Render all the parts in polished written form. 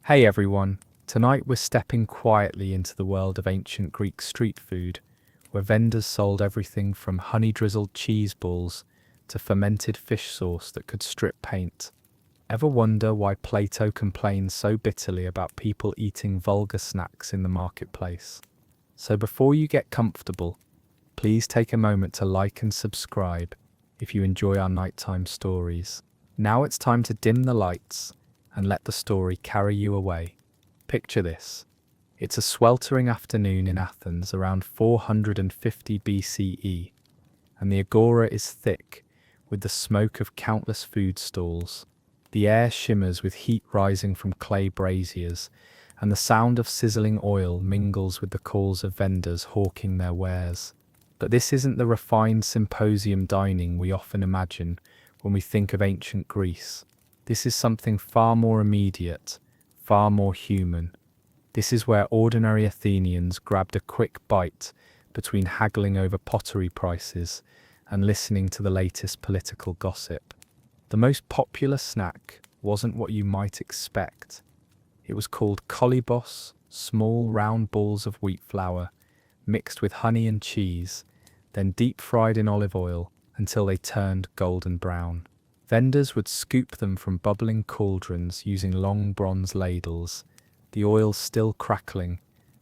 Hey everyone, tonight we're stepping quietly into the world of ancient Greek street food, where vendors sold everything from honey-drizzled cheese balls to fermented fish sauce that could strip paint. Ever wonder why Plato complains so bitterly about people eating vulgar snacks in the marketplace? So before you get comfortable, please take a moment to like and subscribe if you enjoy our nighttime stories. Now it's time to dim the lights and let the story carry you away. Picture this. It's a sweltering afternoon in Athens around 450 BCE, and the agora is thick with the smoke of countless food stalls. The air shimmers with heat rising from clay braziers, and the sound of sizzling oil mingles with the calls of vendors hawking their wares. But this isn't the refined symposium dining we often imagine when we think of ancient Greece. This is something far more immediate, far more human. This is where ordinary Athenians grabbed a quick bite between haggling over pottery prices and listening to the latest political gossip. The most popular snack wasn't what you might expect. It was called kolibos, small round balls of wheat flour, mixed with honey and cheese, then deep fried in olive oil until they turned golden brown. Vendors would scoop them from bubbling cauldrons using long bronze ladles, the oil still crackling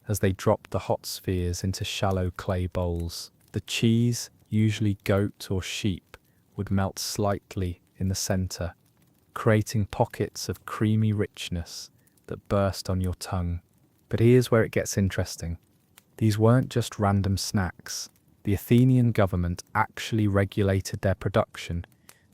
as they dropped the hot spheres into shallow clay bowls. The cheese, usually goat or sheep, would melt slightly in the center, creating pockets of creamy richness that burst on your tongue. But here's where it gets interesting. These weren't just random snacks. The Athenian government actually regulated their production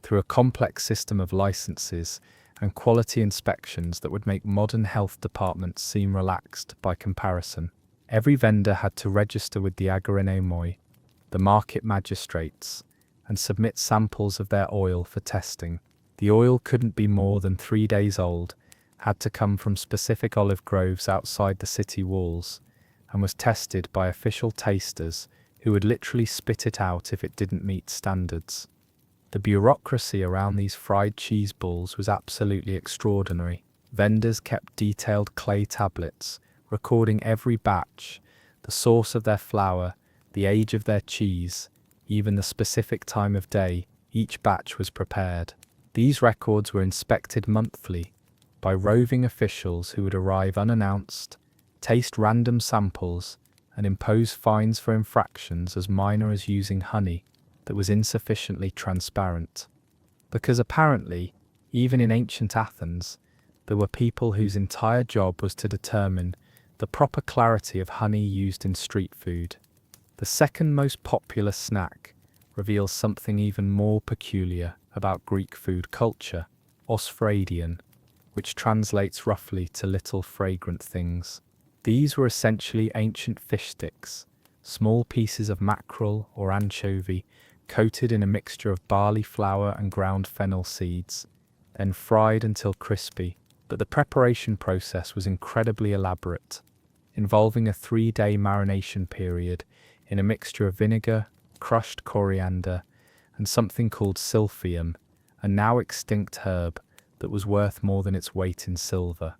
through a complex system of licenses and quality inspections that would make modern health departments seem relaxed by comparison. Every vendor had to register with the agoranomoi, the market magistrates, and submit samples of their oil for testing. The oil couldn't be more than 3 days old, had to come from specific olive groves outside the city walls, and was tested by official tasters who would literally spit it out if it didn't meet standards. The bureaucracy around these fried cheese balls was absolutely extraordinary. Vendors kept detailed clay tablets, recording every batch, the source of their flour, the age of their cheese, even the specific time of day each batch was prepared. These records were inspected monthly by roving officials who would arrive unannounced, taste random samples, and impose fines for infractions as minor as using honey that was insufficiently transparent. Because apparently, even in ancient Athens, there were people whose entire job was to determine the proper clarity of honey used in street food. The second most popular snack reveals something even more peculiar about Greek food culture, osphreidion, which translates roughly to little fragrant things. These were essentially ancient fish sticks, small pieces of mackerel or anchovy coated in a mixture of barley flour and ground fennel seeds, then fried until crispy. But the preparation process was incredibly elaborate, involving a 3-day marination period in a mixture of vinegar, crushed coriander, and something called silphium, a now extinct herb that was worth more than its weight in silver.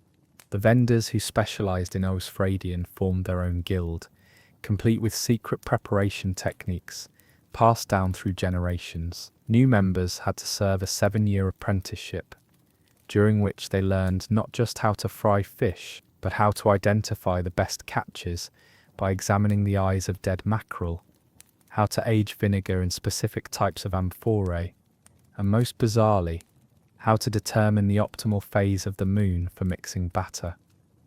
The vendors who specialized in osphreidion formed their own guild, complete with secret preparation techniques passed down through generations. New members had to serve a 7-year apprenticeship, during which they learned not just how to fry fish, but how to identify the best catches by examining the eyes of dead mackerel, how to age vinegar in specific types of amphorae, and most bizarrely, how to determine the optimal phase of the moon for mixing batter.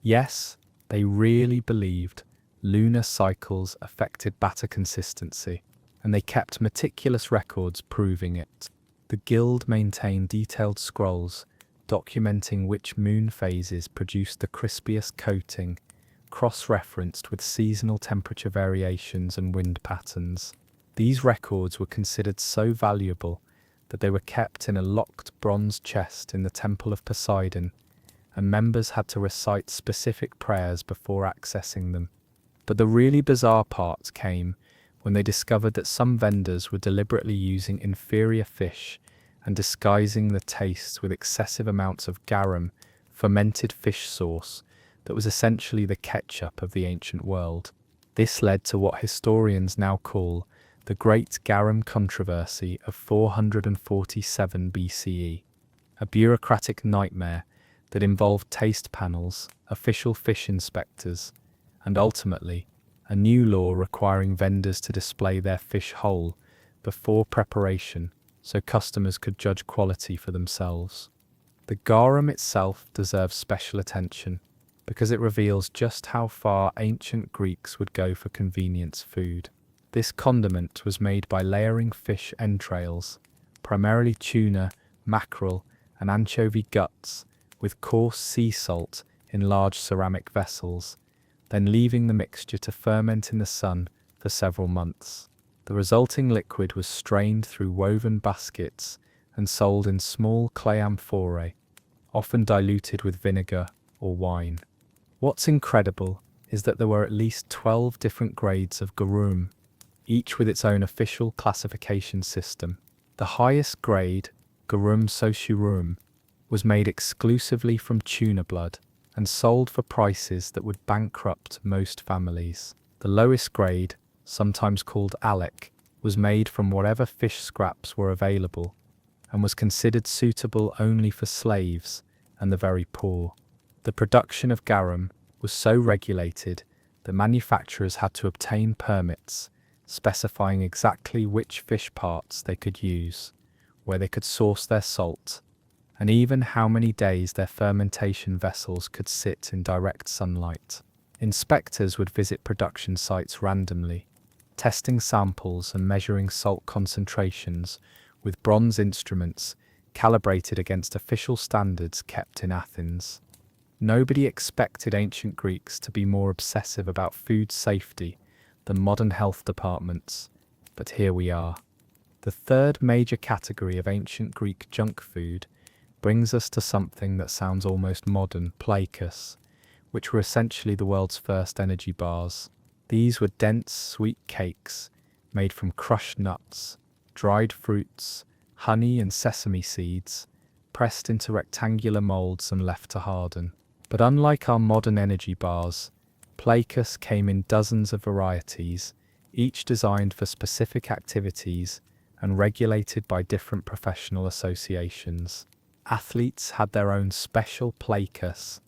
Yes, they really believed lunar cycles affected batter consistency, and they kept meticulous records proving it. The guild maintained detailed scrolls documenting which moon phases produced the crispiest coating, cross-referenced with seasonal temperature variations and wind patterns. These records were considered so valuable that they were kept in a locked bronze chest in the Temple of Poseidon, and members had to recite specific prayers before accessing them. But the really bizarre part came when they discovered that some vendors were deliberately using inferior fish and disguising the tastes with excessive amounts of garum fermented fish sauce that was essentially the ketchup of the ancient world. This led to what historians now call the Great Garum Controversy of 447 BCE, a bureaucratic nightmare that involved taste panels, official fish inspectors, and ultimately, a new law requiring vendors to display their fish whole before preparation so customers could judge quality for themselves. The garum itself deserves special attention because it reveals just how far ancient Greeks would go for convenience food. This condiment was made by layering fish entrails, primarily tuna, mackerel, and anchovy guts, with coarse sea salt in large ceramic vessels, then leaving the mixture to ferment in the sun for several months. The resulting liquid was strained through woven baskets and sold in small clay amphorae, often diluted with vinegar or wine. What's incredible is that there were at least 12 different grades of garum, each with its own official classification system. The highest grade, garum sociorum, was made exclusively from tuna blood and sold for prices that would bankrupt most families. The lowest grade, sometimes called alec, was made from whatever fish scraps were available and was considered suitable only for slaves and the very poor. The production of garum was so regulated that manufacturers had to obtain permits specifying exactly which fish parts they could use, where they could source their salt, and even how many days their fermentation vessels could sit in direct sunlight. Inspectors would visit production sites randomly, testing samples and measuring salt concentrations with bronze instruments calibrated against official standards kept in Athens. Nobody expected ancient Greeks to be more obsessive about food safety than modern health departments, but here we are. The third major category of ancient Greek junk food brings us to something that sounds almost modern, plaikos, which were essentially the world's first energy bars. These were dense, sweet cakes made from crushed nuts, dried fruits, honey and sesame seeds, pressed into rectangular molds and left to harden. But unlike our modern energy bars, plaikos came in dozens of varieties, each designed for specific activities and regulated by different professional associations. Athletes had their own special plaikos,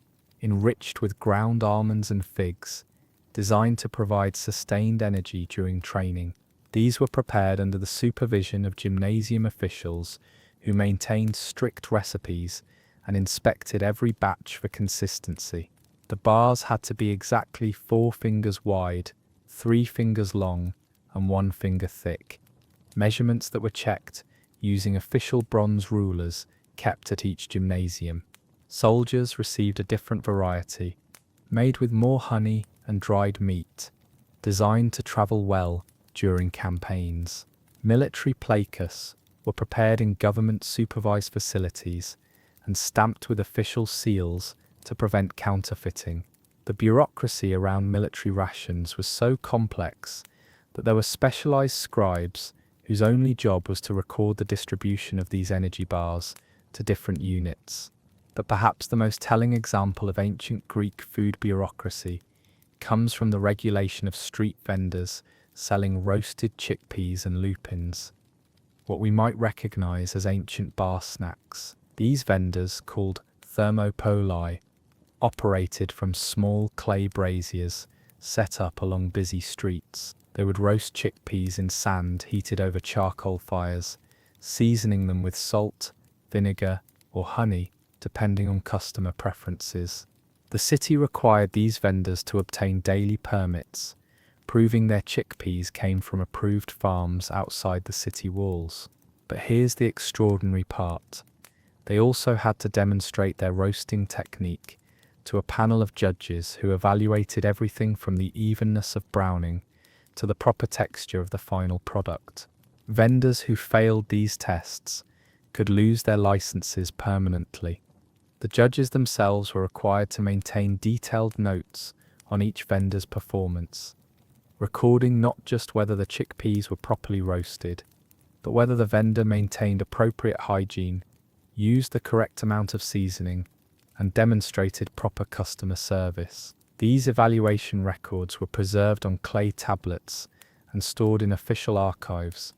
enriched with ground almonds and figs, designed to provide sustained energy during training. These were prepared under the supervision of gymnasium officials who maintained strict recipes and inspected every batch for consistency. The bars had to be exactly 4 fingers wide, 3 fingers long, and 1 finger thick, measurements that were checked using official bronze rulers kept at each gymnasium. Soldiers received a different variety, made with more honey and dried meat, designed to travel well during campaigns. Military plaikos were prepared in government-supervised facilities and stamped with official seals to prevent counterfeiting. The bureaucracy around military rations was so complex that there were specialized scribes whose only job was to record the distribution of these energy bars to different units. But perhaps the most telling example of ancient Greek food bureaucracy comes from the regulation of street vendors selling roasted chickpeas and lupins, what we might recognize as ancient bar snacks. These vendors, called thermopoli, operated from small clay braziers set up along busy streets. They would roast chickpeas in sand heated over charcoal fires, seasoning them with salt, vinegar, or honey, depending on customer preferences. The city required these vendors to obtain daily permits, proving their chickpeas came from approved farms outside the city walls. But here's the extraordinary part. They also had to demonstrate their roasting technique to a panel of judges who evaluated everything from the evenness of browning to the proper texture of the final product. Vendors who failed these tests could lose their licenses permanently. The judges themselves were required to maintain detailed notes on each vendor's performance, recording not just whether the chickpeas were properly roasted, but whether the vendor maintained appropriate hygiene, used the correct amount of seasoning, and demonstrated proper customer service. These evaluation records were preserved on clay tablets and stored in official archives,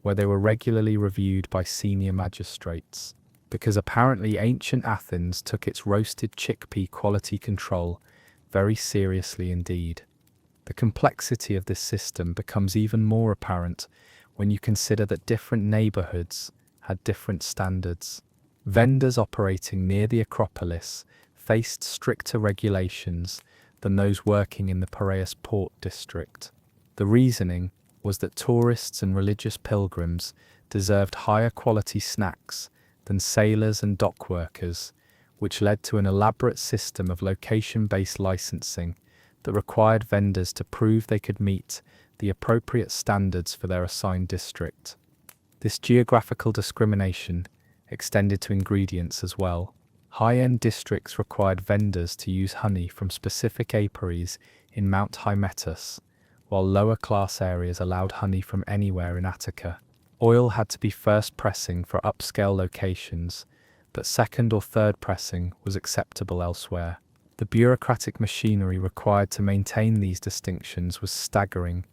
where they were regularly reviewed by senior magistrates. Because apparently ancient Athens took its roasted chickpea quality control very seriously indeed. The complexity of this system becomes even more apparent when you consider that different neighborhoods had different standards. Vendors operating near the Acropolis faced stricter regulations than those working in the Piraeus port district. The reasoning was that tourists and religious pilgrims deserved higher quality snacks than sailors and dock workers, which led to an elaborate system of location-based licensing that required vendors to prove they could meet the appropriate standards for their assigned district. This geographical discrimination extended to ingredients as well. High-end districts required vendors to use honey from specific apiaries in Mount Hymettus, while lower-class areas allowed honey from anywhere in Attica. Oil had to be first pressing for upscale locations, but second or third pressing was acceptable elsewhere. The bureaucratic machinery required to maintain these distinctions was staggering.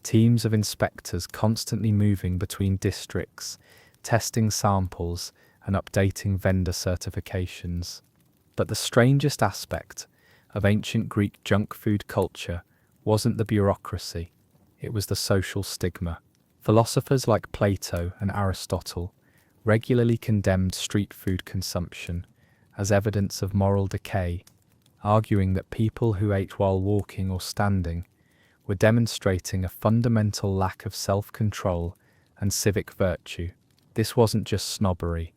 Teams of inspectors constantly moving between districts, testing samples and updating vendor certifications. But the strangest aspect of ancient Greek junk food culture wasn't the bureaucracy, it was the social stigma. Philosophers like Plato and Aristotle regularly condemned street food consumption as evidence of moral decay, arguing that people who ate while walking or standing were demonstrating a fundamental lack of self-control and civic virtue. This wasn't just snobbery,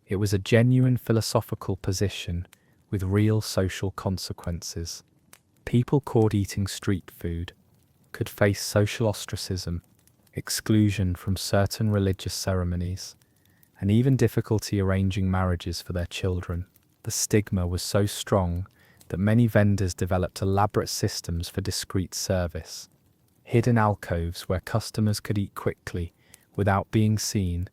it was a genuine philosophical position with real social consequences. People caught eating street food could face social ostracism, exclusion from certain religious ceremonies, and even difficulty arranging marriages for their children. The stigma was so strong that many vendors developed elaborate systems for discreet service. Hidden alcoves where customers could eat quickly without being seen,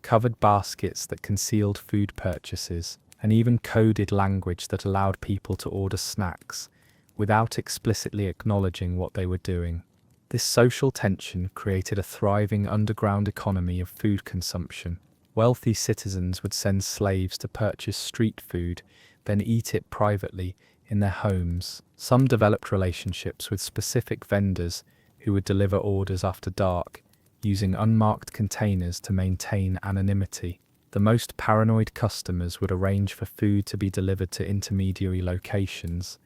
covered baskets that concealed food purchases, and even coded language that allowed people to order snacks without explicitly acknowledging what they were doing. This social tension created a thriving underground economy of food consumption. Wealthy citizens would send slaves to purchase street food, then eat it privately in their homes. Some developed relationships with specific vendors who would deliver orders after dark, using unmarked containers to maintain anonymity. The most paranoid customers would arrange for food to be delivered to intermediary locations,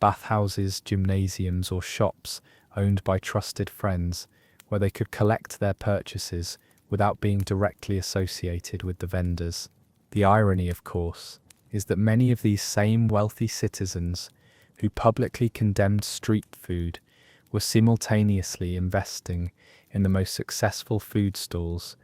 bathhouses, gymnasiums, or shops owned by trusted friends, where they could collect their purchases without being directly associated with the vendors. The irony, of course, is that many of these same wealthy citizens who publicly condemned street food were simultaneously investing in the most successful food stalls,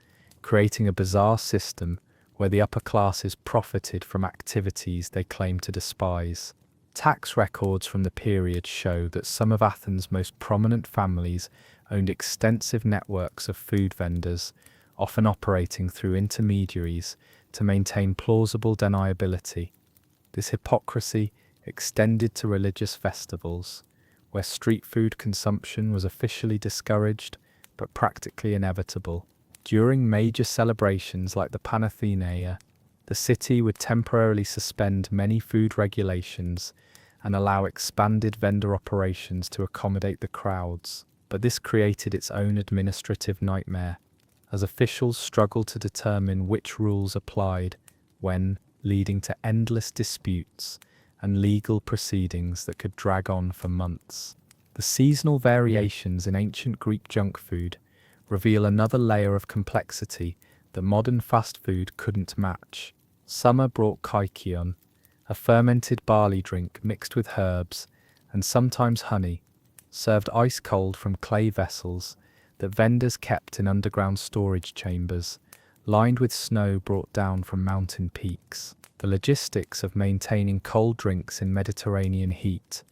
creating a bizarre system where the upper classes profited from activities they claimed to despise. Tax records from the period show that some of Athens' most prominent families owned extensive networks of food vendors, often operating through intermediaries to maintain plausible deniability. This hypocrisy extended to religious festivals, where street food consumption was officially discouraged but practically inevitable. During major celebrations like the Panathenaea, the city would temporarily suspend many food regulations and allow expanded vendor operations to accommodate the crowds. But this created its own administrative nightmare, as officials struggled to determine which rules applied when, leading to endless disputes and legal proceedings that could drag on for months. The seasonal variations in ancient Greek junk food reveal another layer of complexity that modern fast food couldn't match. Summer brought kykeon, a fermented barley drink mixed with herbs and sometimes honey, served ice-cold from clay vessels that vendors kept in underground storage chambers, lined with snow brought down from mountain peaks. The logistics of maintaining cold drinks in Mediterranean heat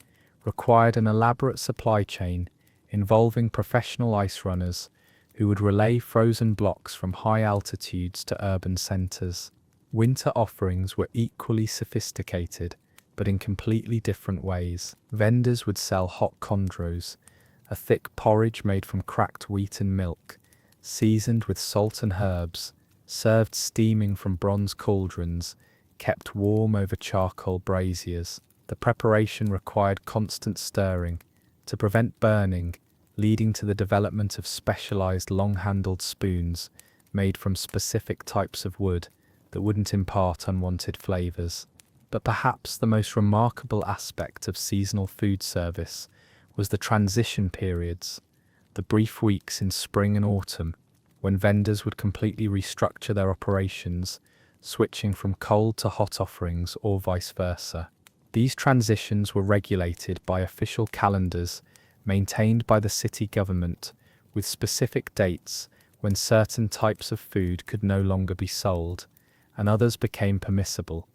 required an elaborate supply chain involving professional ice runners who would relay frozen blocks from high altitudes to urban centers. Winter offerings were equally sophisticated, but in completely different ways. Vendors would sell hot chondros, a thick porridge made from cracked wheat and milk, seasoned with salt and herbs, served steaming from bronze cauldrons, kept warm over charcoal braziers. The preparation required constant stirring to prevent burning, leading to the development of specialized long-handled spoons made from specific types of wood that wouldn't impart unwanted flavors. But perhaps the most remarkable aspect of seasonal food service was the transition periods, the brief weeks in spring and autumn, when vendors would completely restructure their operations, switching from cold to hot offerings or vice versa. These transitions were regulated by official calendars maintained by the city government, with specific dates when certain types of food could no longer be sold, and others became permissible.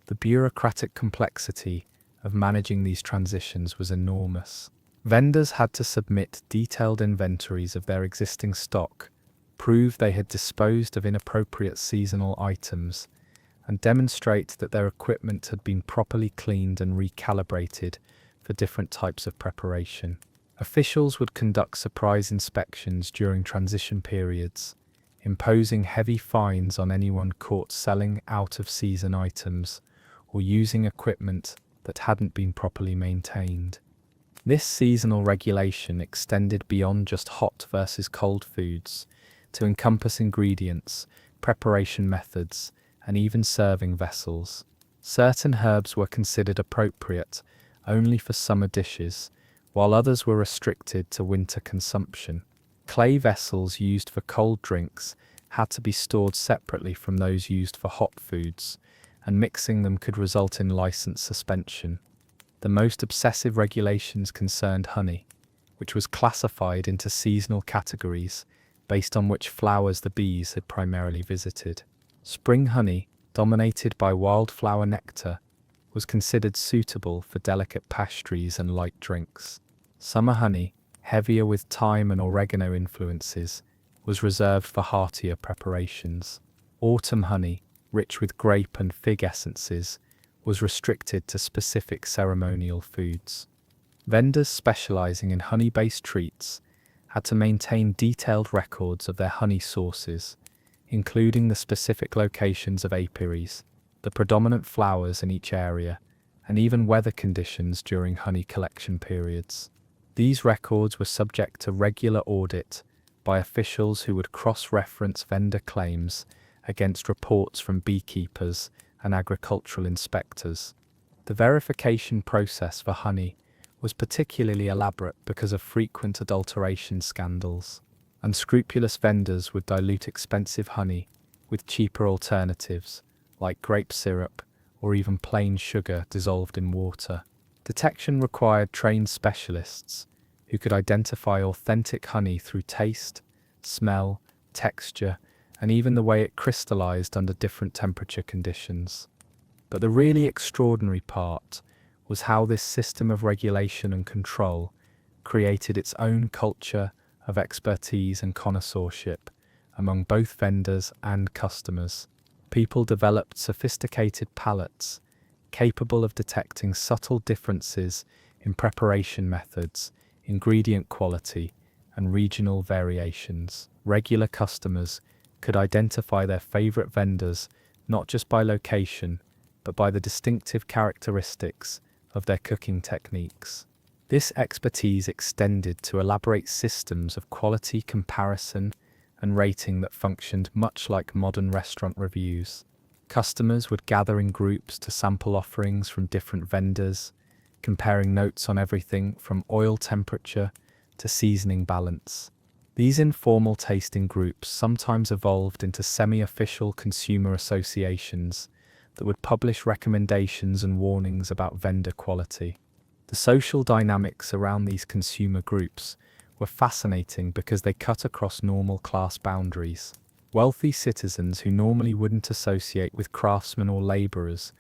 The bureaucratic complexity of managing these transitions was enormous. Vendors had to submit detailed inventories of their existing stock, prove they had disposed of inappropriate seasonal items, and demonstrate that their equipment had been properly cleaned and recalibrated for different types of preparation. Officials would conduct surprise inspections during transition periods, imposing heavy fines on anyone caught selling out-of-season items or using equipment that hadn't been properly maintained. This seasonal regulation extended beyond just hot versus cold foods to encompass ingredients, preparation methods, and even serving vessels. Certain herbs were considered appropriate only for summer dishes, while others were restricted to winter consumption. Clay vessels used for cold drinks had to be stored separately from those used for hot foods, and mixing them could result in license suspension. The most obsessive regulations concerned honey, which was classified into seasonal categories based on which flowers the bees had primarily visited. Spring honey, dominated by wildflower nectar, was considered suitable for delicate pastries and light drinks. Summer honey, heavier with thyme and oregano influences, was reserved for heartier preparations. Autumn honey, rich with grape and fig essences, was restricted to specific ceremonial foods. Vendors specializing in honey-based treats had to maintain detailed records of their honey sources, including the specific locations of apiaries, the predominant flowers in each area, and even weather conditions during honey collection periods. These records were subject to regular audit by officials who would cross-reference vendor claims against reports from beekeepers and agricultural inspectors. The verification process for honey was particularly elaborate because of frequent adulteration scandals. Unscrupulous vendors would dilute expensive honey with cheaper alternatives, like grape syrup or even plain sugar dissolved in water. Detection required trained specialists who could identify authentic honey through taste, smell, texture, and even the way it crystallized under different temperature conditions. But the really extraordinary part was how this system of regulation and control created its own culture of expertise and connoisseurship among both vendors and customers. People developed sophisticated palates, capable of detecting subtle differences in preparation methods, ingredient quality, and regional variations. Regular customers could identify their favorite vendors not just by location, but by the distinctive characteristics of their cooking techniques. This expertise extended to elaborate systems of quality comparison and rating that functioned much like modern restaurant reviews. Customers would gather in groups to sample offerings from different vendors, comparing notes on everything from oil temperature to seasoning balance. These informal tasting groups sometimes evolved into semi-official consumer associations that would publish recommendations and warnings about vendor quality. The social dynamics around these consumer groups were fascinating because they cut across normal class boundaries. Wealthy citizens who normally wouldn't associate with craftsmen or laborers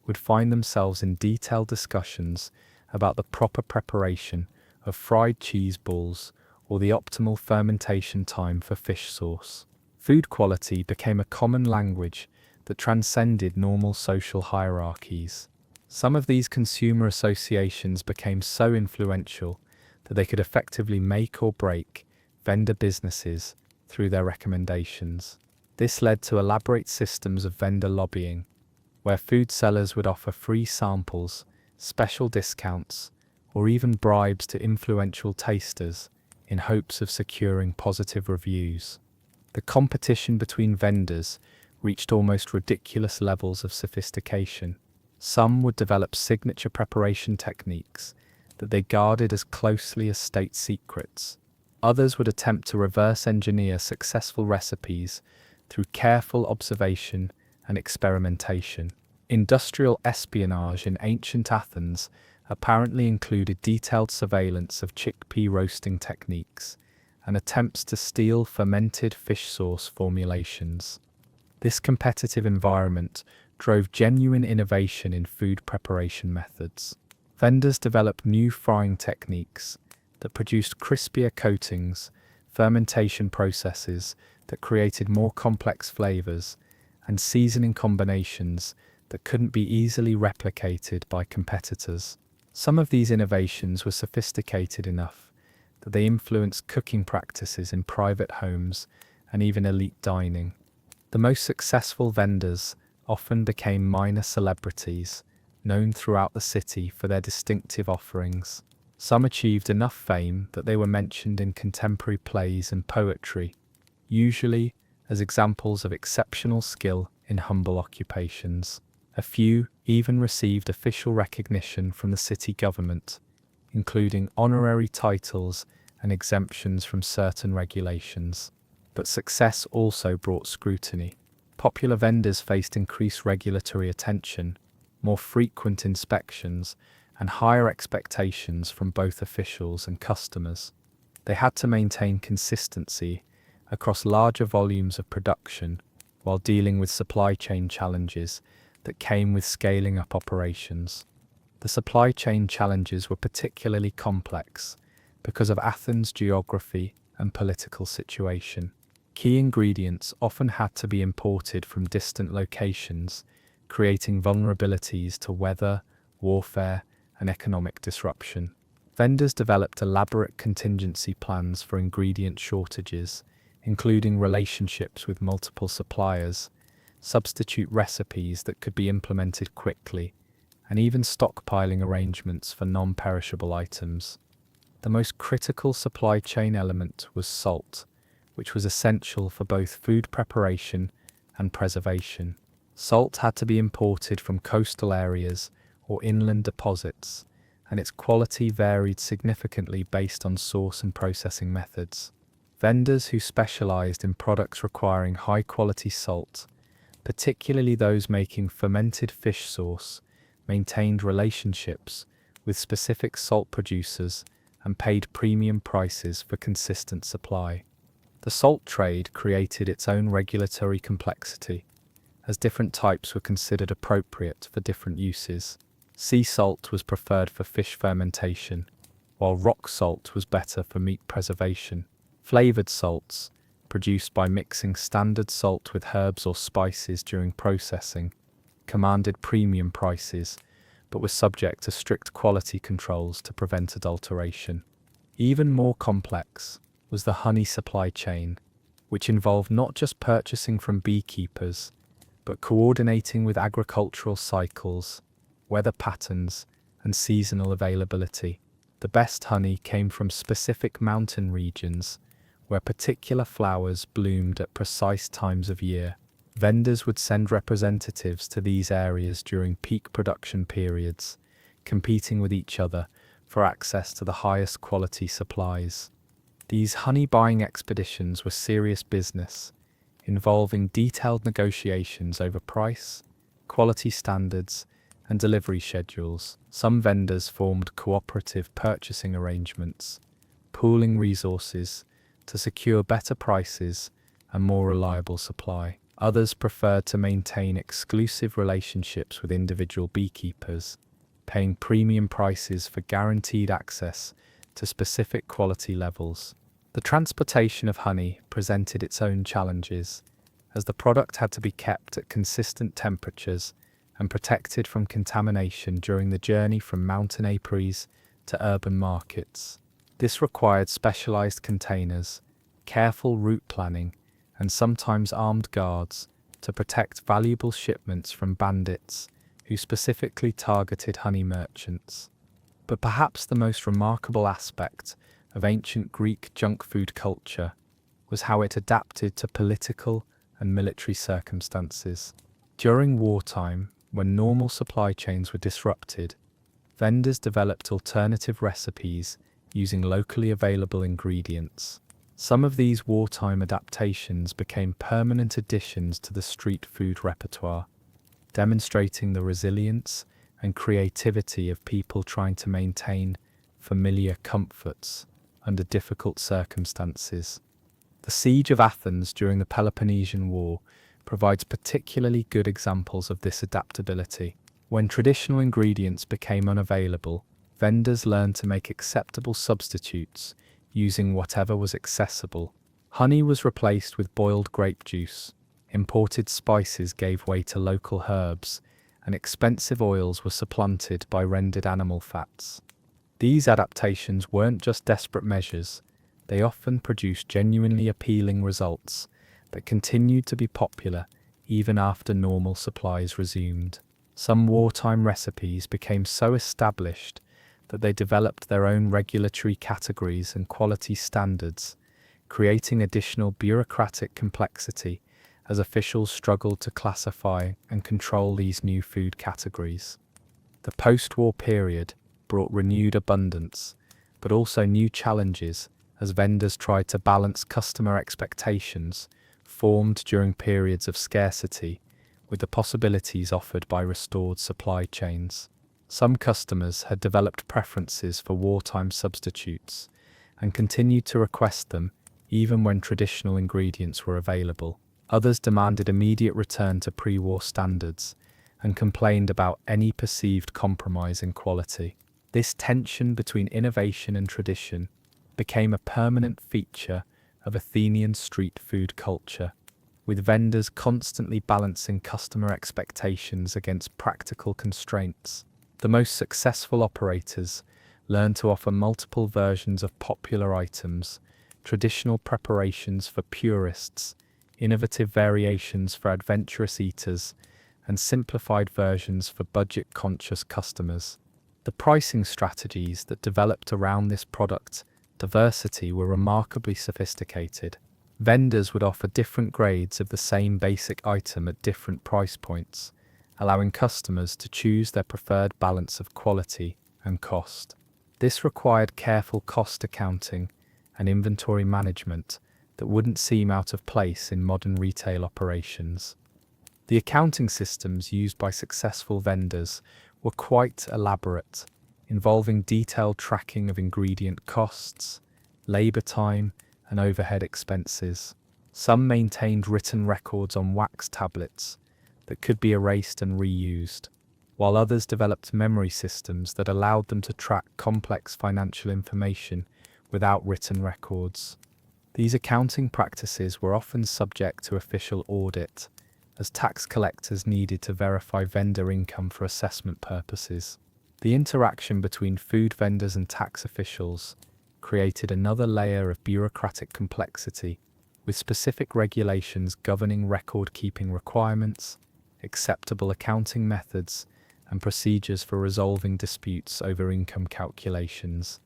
would find themselves in detailed discussions about the proper preparation of fried cheese balls or the optimal fermentation time for fish sauce. Food quality became a common language that transcended normal social hierarchies. Some of these consumer associations became so influential that they could effectively make or break vendor businesses through their recommendations. This led to elaborate systems of vendor lobbying, where food sellers would offer free samples, special discounts, or even bribes to influential tasters in hopes of securing positive reviews. The competition between vendors reached almost ridiculous levels of sophistication. Some would develop signature preparation techniques that they guarded as closely as state secrets. Others would attempt to reverse engineer successful recipes through careful observation and experimentation. Industrial espionage in ancient Athens apparently included detailed surveillance of chickpea roasting techniques and attempts to steal fermented fish sauce formulations. This competitive environment drove genuine innovation in food preparation methods. Vendors developed new frying techniques that produced crispier coatings, fermentation processes that created more complex flavors, and seasoning combinations that couldn't be easily replicated by competitors. Some of these innovations were sophisticated enough that they influenced cooking practices in private homes and even elite dining. The most successful vendors often became minor celebrities, known throughout the city for their distinctive offerings. Some achieved enough fame that they were mentioned in contemporary plays and poetry, usually as examples of exceptional skill in humble occupations. A few even received official recognition from the city government, including honorary titles and exemptions from certain regulations. But success also brought scrutiny. Popular vendors faced increased regulatory attention, more frequent inspections, and higher expectations from both officials and customers. They had to maintain consistency across larger volumes of production while dealing with supply chain challenges that came with scaling up operations. The supply chain challenges were particularly complex because of Athens' geography and political situation. Key ingredients often had to be imported from distant locations, creating vulnerabilities to weather, warfare, and economic disruption. Vendors developed elaborate contingency plans for ingredient shortages, including relationships with multiple suppliers, substitute recipes that could be implemented quickly, and even stockpiling arrangements for non-perishable items. The most critical supply chain element was salt, which was essential for both food preparation and preservation. Salt had to be imported from coastal areas or inland deposits, and its quality varied significantly based on source and processing methods. Vendors who specialized in products requiring high-quality salt, particularly those making fermented fish sauce, maintained relationships with specific salt producers and paid premium prices for consistent supply. The salt trade created its own regulatory complexity, as different types were considered appropriate for different uses. Sea salt was preferred for fish fermentation, while rock salt was better for meat preservation. Flavored salts, produced by mixing standard salt with herbs or spices during processing, commanded premium prices, but were subject to strict quality controls to prevent adulteration. Even more complex was the honey supply chain, which involved not just purchasing from beekeepers, but coordinating with agricultural cycles, weather patterns, and seasonal availability. The best honey came from specific mountain regions, where particular flowers bloomed at precise times of year. Vendors would send representatives to these areas during peak production periods, competing with each other for access to the highest quality supplies. These honey buying expeditions were serious business, involving detailed negotiations over price, quality standards, and delivery schedules. Some vendors formed cooperative purchasing arrangements, pooling resources to secure better prices and more reliable supply. Others preferred to maintain exclusive relationships with individual beekeepers, paying premium prices for guaranteed access to specific quality levels. The transportation of honey presented its own challenges, as the product had to be kept at consistent temperatures and protected from contamination during the journey from mountain apiaries to urban markets. This required specialized containers, careful route planning, and sometimes armed guards to protect valuable shipments from bandits who specifically targeted honey merchants. But perhaps the most remarkable aspect of ancient Greek junk food culture was how it adapted to political and military circumstances. During wartime, when normal supply chains were disrupted, vendors developed alternative recipes using locally available ingredients. Some of these wartime adaptations became permanent additions to the street food repertoire, demonstrating the resilience and creativity of people trying to maintain familiar comforts under difficult circumstances. The siege of Athens during the Peloponnesian War provides particularly good examples of this adaptability. When traditional ingredients became unavailable, vendors learned to make acceptable substitutes using whatever was accessible. Honey was replaced with boiled grape juice, imported spices gave way to local herbs, and expensive oils were supplanted by rendered animal fats. These adaptations weren't just desperate measures, they often produced genuinely appealing results that continued to be popular even after normal supplies resumed. Some wartime recipes became so established that they developed their own regulatory categories and quality standards, creating additional bureaucratic complexity as officials struggled to classify and control these new food categories. The post-war period brought renewed abundance, but also new challenges as vendors tried to balance customer expectations formed during periods of scarcity with the possibilities offered by restored supply chains. Some customers had developed preferences for wartime substitutes and continued to request them even when traditional ingredients were available. Others demanded immediate return to pre-war standards and complained about any perceived compromise in quality. This tension between innovation and tradition became a permanent feature of Athenian street food culture, with vendors constantly balancing customer expectations against practical constraints. The most successful operators learned to offer multiple versions of popular items, traditional preparations for purists, innovative variations for adventurous eaters, and simplified versions for budget-conscious customers. The pricing strategies that developed around this product diversity were remarkably sophisticated. Vendors would offer different grades of the same basic item at different price points, allowing customers to choose their preferred balance of quality and cost. This required careful cost accounting and inventory management that wouldn't seem out of place in modern retail operations. The accounting systems used by successful vendors were quite elaborate, involving detailed tracking of ingredient costs, labor time, and overhead expenses. Some maintained written records on wax tablets that could be erased and reused, while others developed memory systems that allowed them to track complex financial information without written records. These accounting practices were often subject to official audit, as tax collectors needed to verify vendor income for assessment purposes. The interaction between food vendors and tax officials created another layer of bureaucratic complexity, with specific regulations governing record-keeping requirements, acceptable accounting methods, and procedures for resolving disputes over income calculations.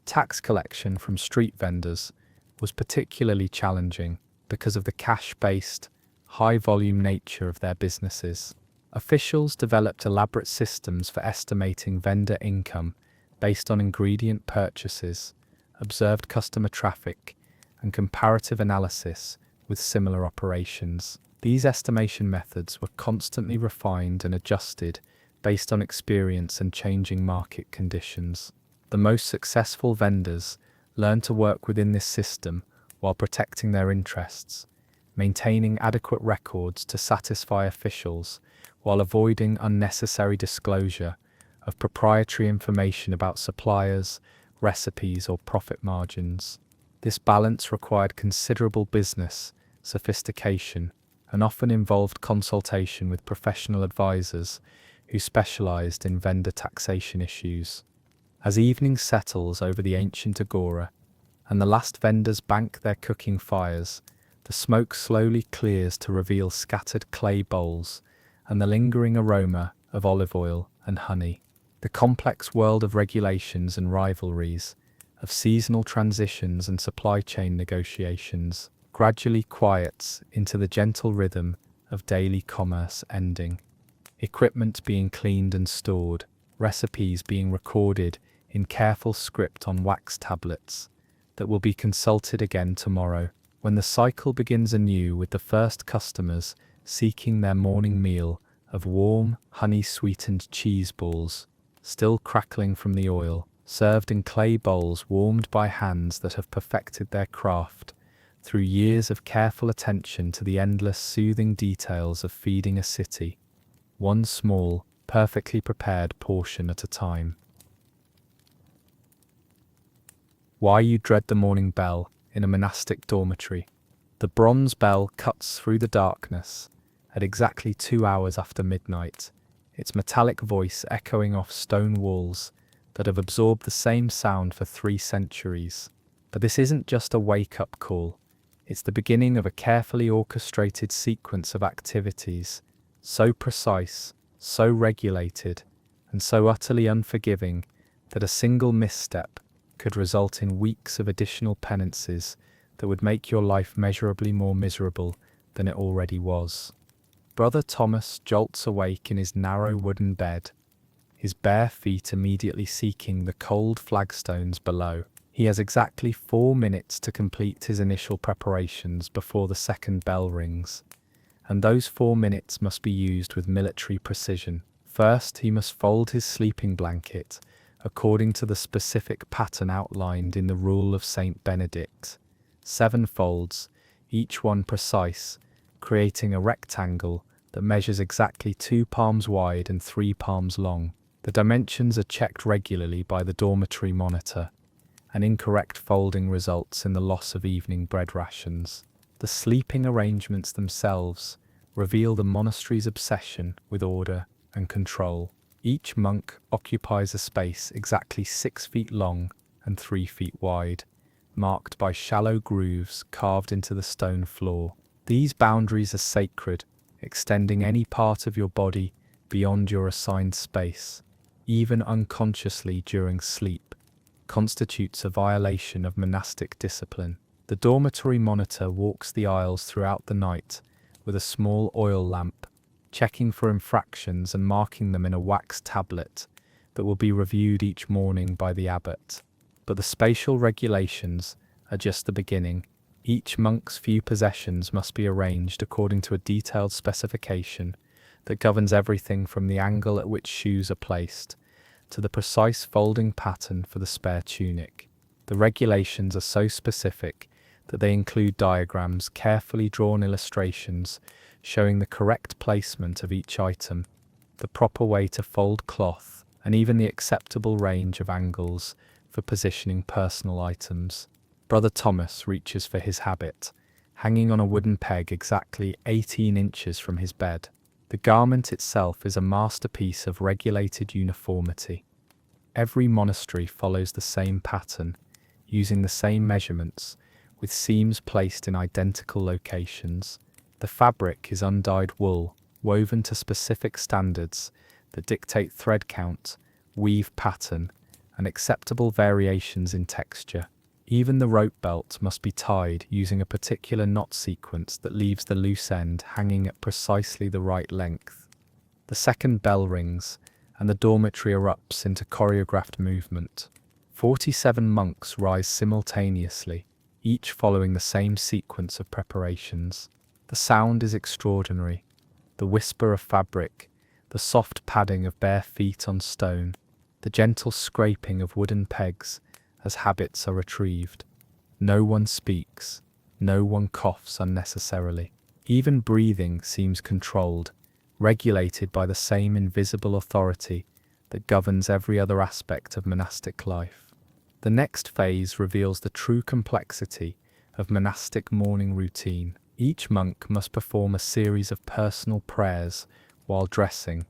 Tax collection from street vendors was particularly challenging because of the cash-based, high-volume nature of their businesses. Officials developed elaborate systems for estimating vendor income based on ingredient purchases, observed customer traffic, and comparative analysis with similar operations. These estimation methods were constantly refined and adjusted based on experience and changing market conditions. The most successful vendors learned to work within this system while protecting their interests, maintaining adequate records to satisfy officials while avoiding unnecessary disclosure of proprietary information about suppliers, recipes, or profit margins. This balance required considerable business, sophistication, and often involved consultation with professional advisors who specialized in vendor taxation issues. As evening settles over the ancient agora, and the last vendors bank their cooking fires, the smoke slowly clears to reveal scattered clay bowls and the lingering aroma of olive oil and honey. The complex world of regulations and rivalries, of seasonal transitions and supply chain negotiations, gradually quiets into the gentle rhythm of daily commerce ending. Equipment being cleaned and stored, recipes being recorded in careful script on wax tablets that will be consulted again tomorrow, when the cycle begins anew with the first customers seeking their morning meal of warm, honey-sweetened cheese balls, still crackling from the oil, served in clay bowls warmed by hands that have perfected their craft through years of careful attention to the endless soothing details of feeding a city, one small, perfectly prepared portion at a time. Why you dread the morning bell in a monastic dormitory. The bronze bell cuts through the darkness at exactly 2 hours after midnight, its metallic voice echoing off stone walls that have absorbed the same sound for 3 centuries. But this isn't just a wake-up call. It's the beginning of a carefully orchestrated sequence of activities, so precise, so regulated, and so utterly unforgiving that a single misstep could result in weeks of additional penances that would make your life measurably more miserable than it already was. Brother Thomas jolts awake in his narrow wooden bed, his bare feet immediately seeking the cold flagstones below. He has exactly 4 minutes to complete his initial preparations before the second bell rings, and those 4 minutes must be used with military precision. First, he must fold his sleeping blanket according to the specific pattern outlined in the Rule of St. Benedict. 7 folds, each one precise, creating a rectangle that measures exactly 2 palms wide and 3 palms long. The dimensions are checked regularly by the dormitory monitor. An incorrect folding results in the loss of evening bread rations. The sleeping arrangements themselves reveal the monastery's obsession with order and control. Each monk occupies a space exactly 6 feet long and 3 feet wide, marked by shallow grooves carved into the stone floor. These boundaries are sacred, extending any part of your body beyond your assigned space, even unconsciously during sleep, constitutes a violation of monastic discipline. The dormitory monitor walks the aisles throughout the night with a small oil lamp, checking for infractions and marking them in a wax tablet that will be reviewed each morning by the abbot. But the spatial regulations are just the beginning. Each monk's few possessions must be arranged according to a detailed specification that governs everything from the angle at which shoes are placed to the precise folding pattern for the spare tunic. The regulations are so specific that they include diagrams, carefully drawn illustrations showing the correct placement of each item, the proper way to fold cloth, and even the acceptable range of angles for positioning personal items. Brother Thomas reaches for his habit, hanging on a wooden peg exactly 18 inches from his bed. The garment itself is a masterpiece of regulated uniformity. Every monastery follows the same pattern, using the same measurements, with seams placed in identical locations. The fabric is undyed wool, woven to specific standards that dictate thread count, weave pattern, and acceptable variations in texture. Even the rope belt must be tied using a particular knot sequence that leaves the loose end hanging at precisely the right length. The second bell rings, and the dormitory erupts into choreographed movement. 47 monks rise simultaneously, each following the same sequence of preparations. The sound is extraordinary. The whisper of fabric, the soft padding of bare feet on stone, the gentle scraping of wooden pegs as habits are retrieved. No one speaks, no one coughs unnecessarily. Even breathing seems controlled, regulated by the same invisible authority that governs every other aspect of monastic life. The next phase reveals the true complexity of monastic morning routine. Each monk must perform a series of personal prayers while dressing,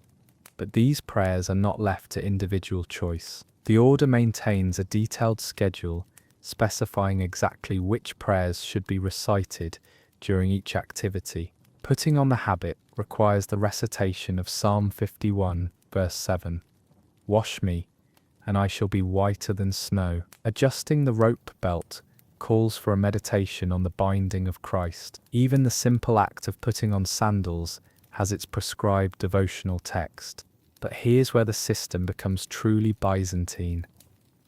but these prayers are not left to individual choice. The order maintains a detailed schedule specifying exactly which prayers should be recited during each activity. Putting on the habit requires the recitation of Psalm 51, verse 7. Wash me, and I shall be whiter than snow. Adjusting the rope belt calls for a meditation on the binding of Christ. Even the simple act of putting on sandals has its prescribed devotional text. But here's where the system becomes truly Byzantine.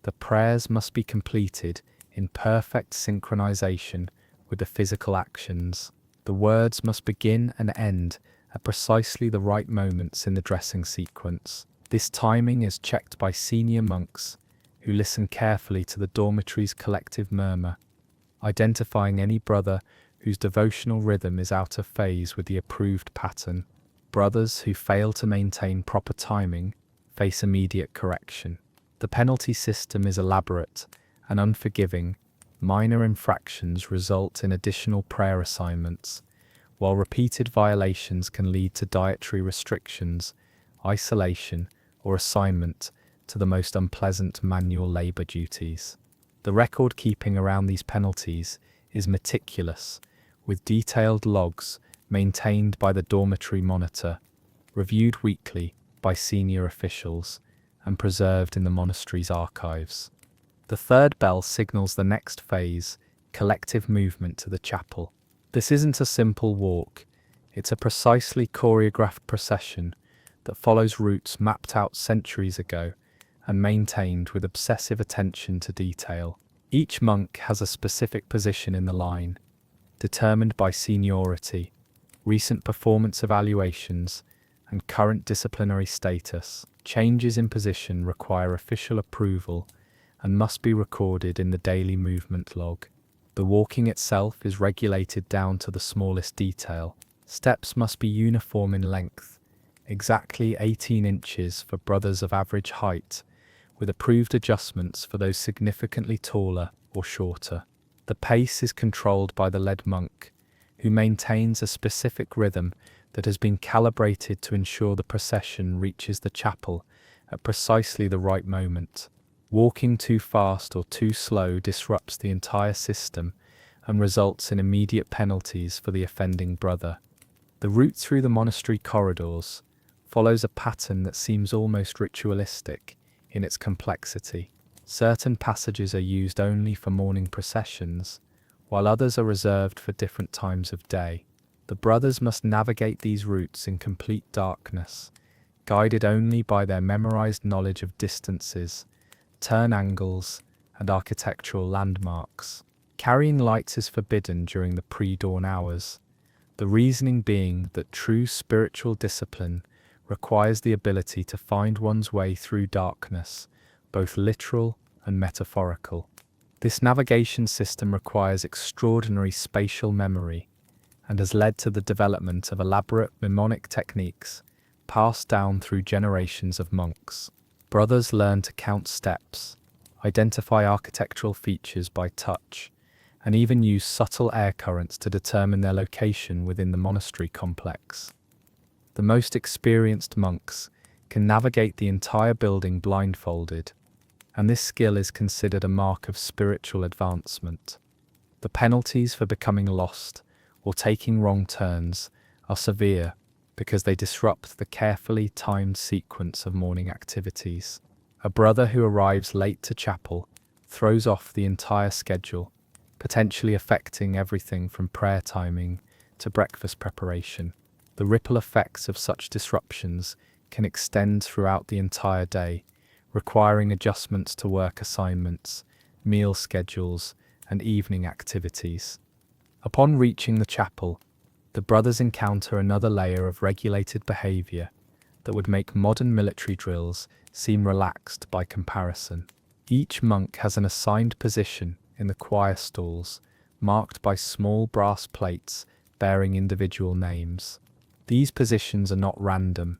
The prayers must be completed in perfect synchronization with the physical actions. The words must begin and end at precisely the right moments in the dressing sequence. This timing is checked by senior monks who listen carefully to the dormitory's collective murmur, identifying any brother whose devotional rhythm is out of phase with the approved pattern. Brothers who fail to maintain proper timing face immediate correction. The penalty system is elaborate and unforgiving. Minor infractions result in additional prayer assignments, while repeated violations can lead to dietary restrictions, isolation, or assignment to the most unpleasant manual labor duties. The record keeping around these penalties is meticulous, with detailed logs maintained by the dormitory monitor, reviewed weekly by senior officials, and preserved in the monastery's archives. The third bell signals the next phase, collective movement to the chapel. This isn't a simple walk, it's a precisely choreographed procession that follows routes mapped out centuries ago and maintained with obsessive attention to detail. Each monk has a specific position in the line, determined by seniority, recent performance evaluations, and current disciplinary status. Changes in position require official approval and must be recorded in the daily movement log. The walking itself is regulated down to the smallest detail. Steps must be uniform in length, exactly 18 inches for brothers of average height, with approved adjustments for those significantly taller or shorter. The pace is controlled by the lead monk, who maintains a specific rhythm that has been calibrated to ensure the procession reaches the chapel at precisely the right moment. Walking too fast or too slow disrupts the entire system and results in immediate penalties for the offending brother. The route through the monastery corridors follows a pattern that seems almost ritualistic in its complexity. Certain passages are used only for morning processions, while others are reserved for different times of day. The brothers must navigate these routes in complete darkness, guided only by their memorized knowledge of distances, turn angles, and architectural landmarks. Carrying lights is forbidden during the pre-dawn hours, the reasoning being that true spiritual discipline requires the ability to find one's way through darkness, both literal and metaphorical. This navigation system requires extraordinary spatial memory and has led to the development of elaborate mnemonic techniques passed down through generations of monks. Brothers learn to count steps, identify architectural features by touch, and even use subtle air currents to determine their location within the monastery complex. The most experienced monks can navigate the entire building blindfolded, and this skill is considered a mark of spiritual advancement. The penalties for becoming lost or taking wrong turns are severe because they disrupt the carefully timed sequence of morning activities. A brother who arrives late to chapel throws off the entire schedule, potentially affecting everything from prayer timing to breakfast preparation. The ripple effects of such disruptions can extend throughout the entire day, requiring adjustments to work assignments, meal schedules, and evening activities. Upon reaching the chapel, the brothers encounter another layer of regulated behavior that would make modern military drills seem relaxed by comparison. Each monk has an assigned position in the choir stalls, marked by small brass plates bearing individual names. These positions are not random.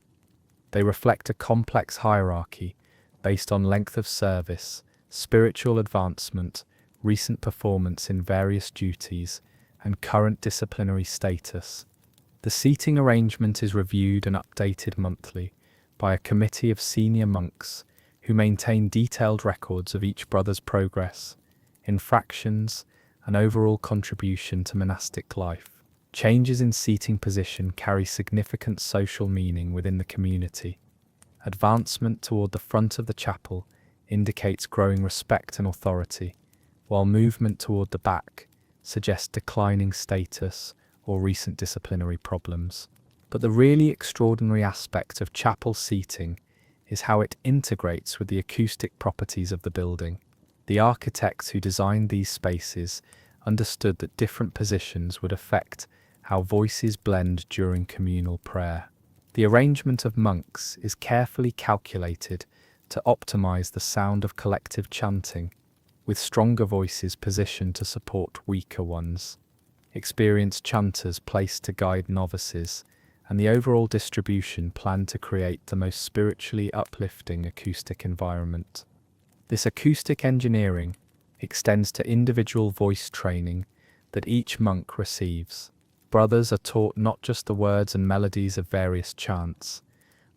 They reflect a complex hierarchy based on length of service, spiritual advancement, recent performance in various duties, and current disciplinary status. The seating arrangement is reviewed and updated monthly by a committee of senior monks who maintain detailed records of each brother's progress, infractions, and overall contribution to monastic life. Changes in seating position carry significant social meaning within the community. Advancement toward the front of the chapel indicates growing respect and authority, while movement toward the back suggests declining status or recent disciplinary problems. But the really extraordinary aspect of chapel seating is how it integrates with the acoustic properties of the building. The architects who designed these spaces understood that different positions would affect how voices blend during communal prayer. The arrangement of monks is carefully calculated to optimize the sound of collective chanting, with stronger voices positioned to support weaker ones, experienced chanters placed to guide novices, and the overall distribution planned to create the most spiritually uplifting acoustic environment. This acoustic engineering extends to individual voice training that each monk receives. Brothers are taught not just the words and melodies of various chants,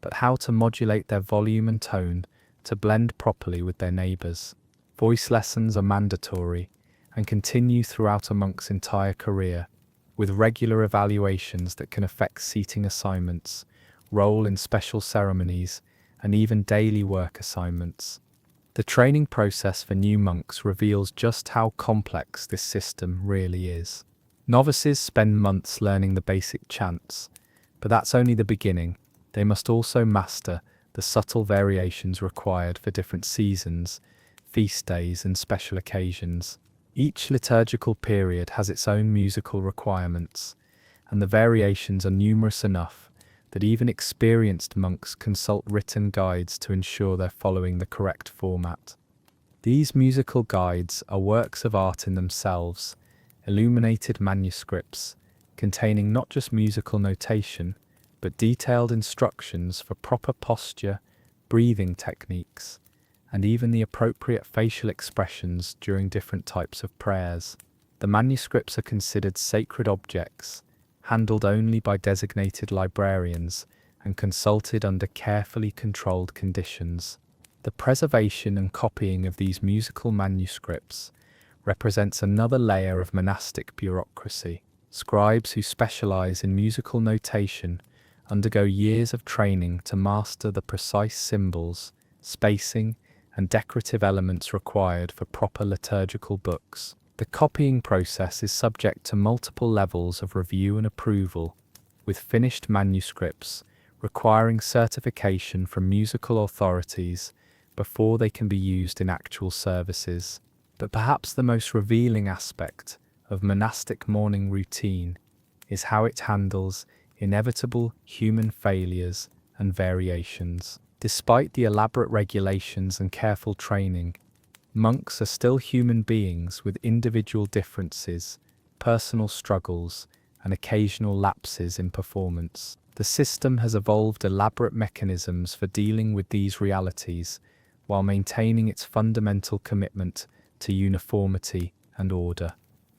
but how to modulate their volume and tone to blend properly with their neighbors. Voice lessons are mandatory and continue throughout a monk's entire career, with regular evaluations that can affect seating assignments, role in special ceremonies, and even daily work assignments. The training process for new monks reveals just how complex this system really is. Novices spend months learning the basic chants, but that's only the beginning. They must also master the subtle variations required for different seasons, feast days, and special occasions. Each liturgical period has its own musical requirements, and the variations are numerous enough that even experienced monks consult written guides to ensure they're following the correct format. These musical guides are works of art in themselves, illuminated manuscripts containing not just musical notation, but detailed instructions for proper posture, breathing techniques, and even the appropriate facial expressions during different types of prayers. The manuscripts are considered sacred objects, handled only by designated librarians and consulted under carefully controlled conditions. The preservation and copying of these musical manuscripts represents another layer of monastic bureaucracy. Scribes who specialize in musical notation undergo years of training to master the precise symbols, spacing, and decorative elements required for proper liturgical books. The copying process is subject to multiple levels of review and approval, with finished manuscripts requiring certification from musical authorities before they can be used in actual services. But perhaps the most revealing aspect of monastic morning routine is how it handles inevitable human failures and variations. Despite the elaborate regulations and careful training, monks are still human beings with individual differences, personal struggles, and occasional lapses in performance. The system has evolved elaborate mechanisms for dealing with these realities while maintaining its fundamental commitment to uniformity and order.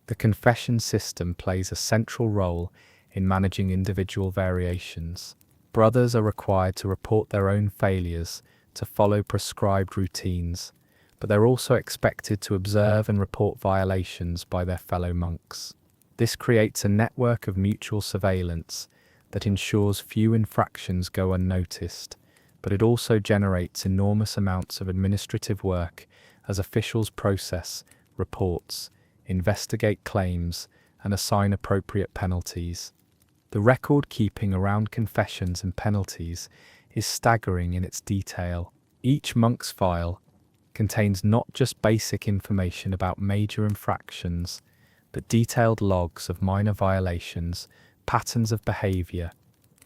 The confession system plays a central role in managing individual variations. Brothers are required to report their own failures, to follow prescribed routines, but they're also expected to observe and report violations by their fellow monks. This creates a network of mutual surveillance that ensures few infractions go unnoticed, but it also generates enormous amounts of administrative work as officials process reports, investigate claims, and assign appropriate penalties. The record keeping around confessions and penalties is staggering in its detail. Each monk's file contains not just basic information about major infractions, but detailed logs of minor violations, patterns of behavior,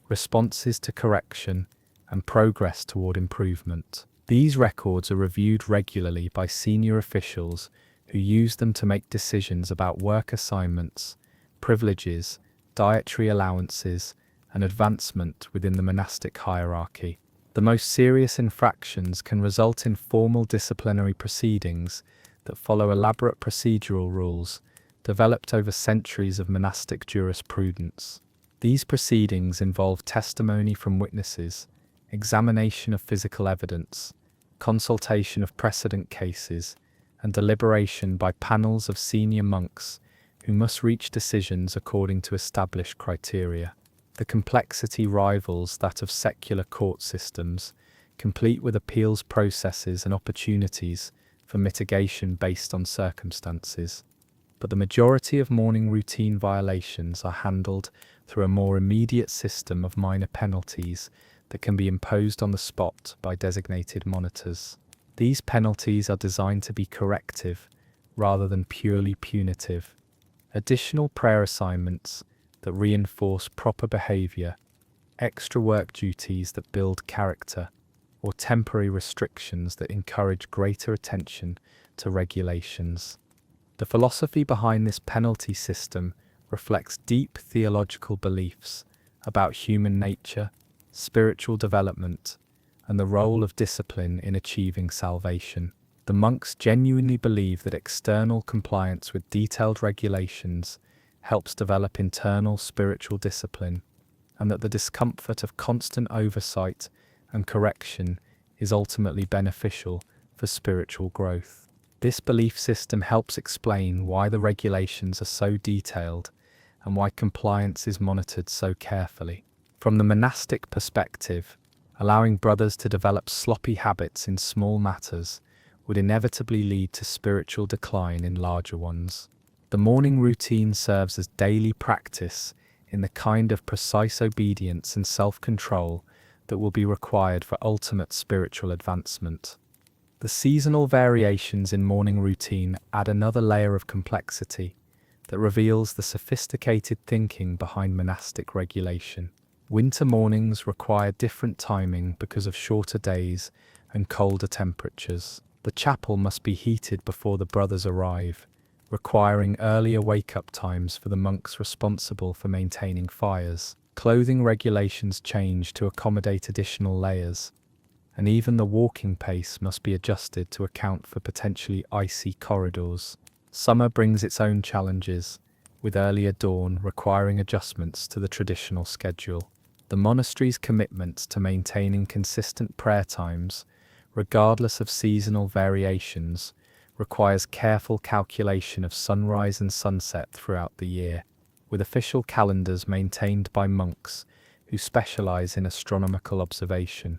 responses to correction, and progress toward improvement. These records are reviewed regularly by senior officials who use them to make decisions about work assignments, privileges, dietary allowances, and advancement within the monastic hierarchy. The most serious infractions can result in formal disciplinary proceedings that follow elaborate procedural rules developed over centuries of monastic jurisprudence. These proceedings involve testimony from witnesses, examination of physical evidence, consultation of precedent cases, and deliberation by panels of senior monks who must reach decisions according to established criteria. The complexity rivals that of secular court systems, complete with appeals processes and opportunities for mitigation based on circumstances. But the majority of morning routine violations are handled through a more immediate system of minor penalties that can be imposed on the spot by designated monitors. These penalties are designed to be corrective rather than purely punitive. Additional prayer assignments that reinforce proper behavior, extra work duties that build character, or temporary restrictions that encourage greater attention to regulations. The philosophy behind this penalty system reflects deep theological beliefs about human nature, spiritual development, and the role of discipline in achieving salvation. The monks genuinely believe that external compliance with detailed regulations helps develop internal spiritual discipline, and that the discomfort of constant oversight and correction is ultimately beneficial for spiritual growth. This belief system helps explain why the regulations are so detailed and why compliance is monitored so carefully. From the monastic perspective, allowing brothers to develop sloppy habits in small matters would inevitably lead to spiritual decline in larger ones. The morning routine serves as daily practice in the kind of precise obedience and self-control that will be required for ultimate spiritual advancement. The seasonal variations in morning routine add another layer of complexity that reveals the sophisticated thinking behind monastic regulation. Winter mornings require different timing because of shorter days and colder temperatures. The chapel must be heated before the brothers arrive, requiring earlier wake-up times for the monks responsible for maintaining fires. Clothing regulations change to accommodate additional layers, and even the walking pace must be adjusted to account for potentially icy corridors. Summer brings its own challenges, with earlier dawn requiring adjustments to the traditional schedule. The monastery's commitment to maintaining consistent prayer times, regardless of seasonal variations, requires careful calculation of sunrise and sunset throughout the year, with official calendars maintained by monks who specialize in astronomical observation.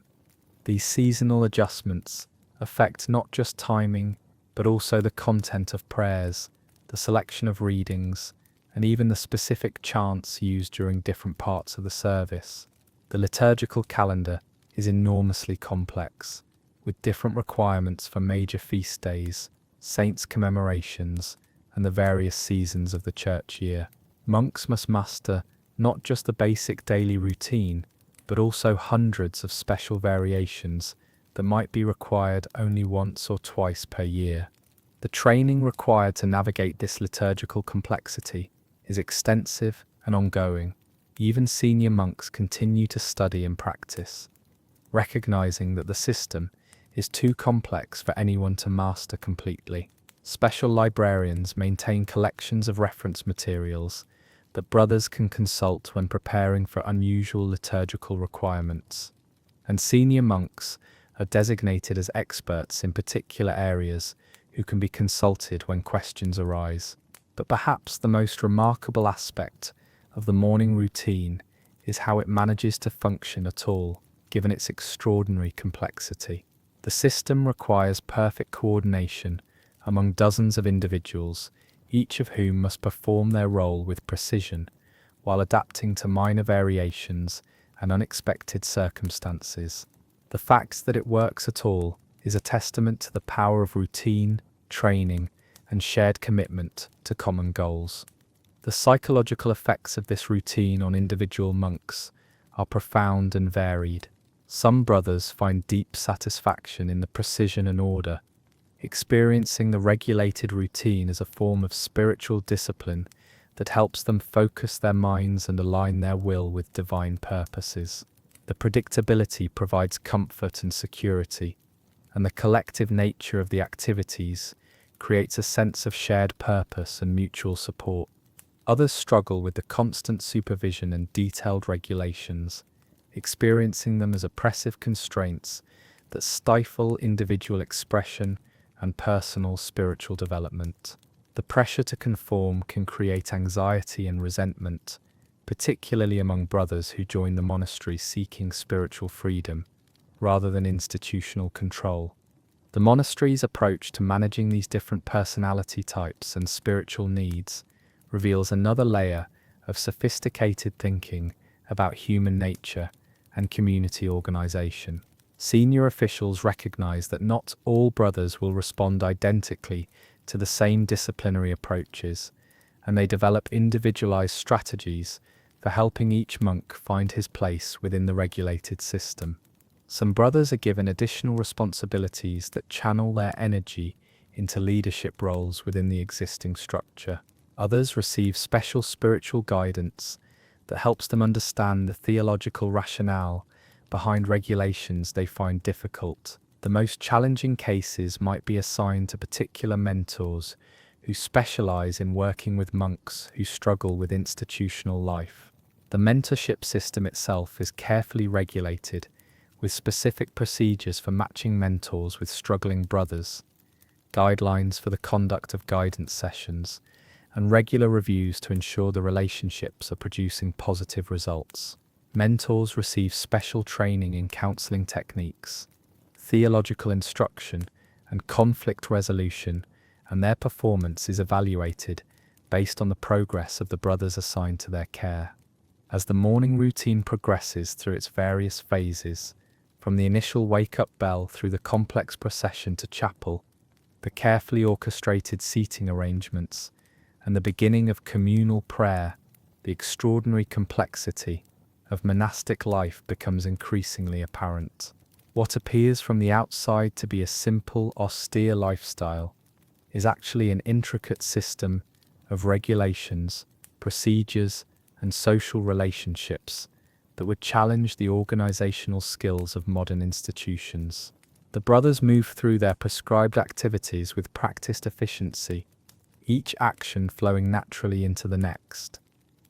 These seasonal adjustments affect not just timing, but also the content of prayers, the selection of readings, and even the specific chants used during different parts of the service. The liturgical calendar is enormously complex, with different requirements for major feast days, saints' commemorations, and the various seasons of the church year. Monks must master not just the basic daily routine, but also hundreds of special variations that might be required only once or twice per year. The training required to navigate this liturgical complexity is extensive and ongoing. Even senior monks continue to study and practice, recognizing that the system is too complex for anyone to master completely. Special librarians maintain collections of reference materials that brothers can consult when preparing for unusual liturgical requirements, and senior monks are designated as experts in particular areas who can be consulted when questions arise. But perhaps the most remarkable aspect of the morning routine is how it manages to function at all, given its extraordinary complexity. The system requires perfect coordination among dozens of individuals, each of whom must perform their role with precision, while adapting to minor variations and unexpected circumstances. The fact that it works at all is a testament to the power of routine, training, and shared commitment to common goals. The psychological effects of this routine on individual monks are profound and varied. Some brothers find deep satisfaction in the precision and order, experiencing the regulated routine as a form of spiritual discipline that helps them focus their minds and align their will with divine purposes. The predictability provides comfort and security, and the collective nature of the activities creates a sense of shared purpose and mutual support. Others struggle with the constant supervision and detailed regulations, experiencing them as oppressive constraints that stifle individual expression and personal spiritual development. The pressure to conform can create anxiety and resentment, particularly among brothers who join the monastery seeking spiritual freedom rather than institutional control. The monastery's approach to managing these different personality types and spiritual needs reveals another layer of sophisticated thinking about human nature and community organization. Senior officials recognize that not all brothers will respond identically to the same disciplinary approaches, and they develop individualized strategies for helping each monk find his place within the regulated system. Some brothers are given additional responsibilities that channel their energy into leadership roles within the existing structure. Others receive special spiritual guidance that helps them understand the theological rationale behind regulations they find difficult. The most challenging cases might be assigned to particular mentors who specialize in working with monks who struggle with institutional life. The mentorship system itself is carefully regulated, with specific procedures for matching mentors with struggling brothers, guidelines for the conduct of guidance sessions, and regular reviews to ensure the relationships are producing positive results. Mentors receive special training in counseling techniques, theological instruction, and conflict resolution, and their performance is evaluated based on the progress of the brothers assigned to their care. As the morning routine progresses through its various phases, from the initial wake-up bell through the complex procession to chapel, the carefully orchestrated seating arrangements, and the beginning of communal prayer, the extraordinary complexity of monastic life becomes increasingly apparent. What appears from the outside to be a simple, austere lifestyle is actually an intricate system of regulations, procedures, and social relationships that would challenge the organizational skills of modern institutions. The brothers move through their prescribed activities with practiced efficiency, each action flowing naturally into the next,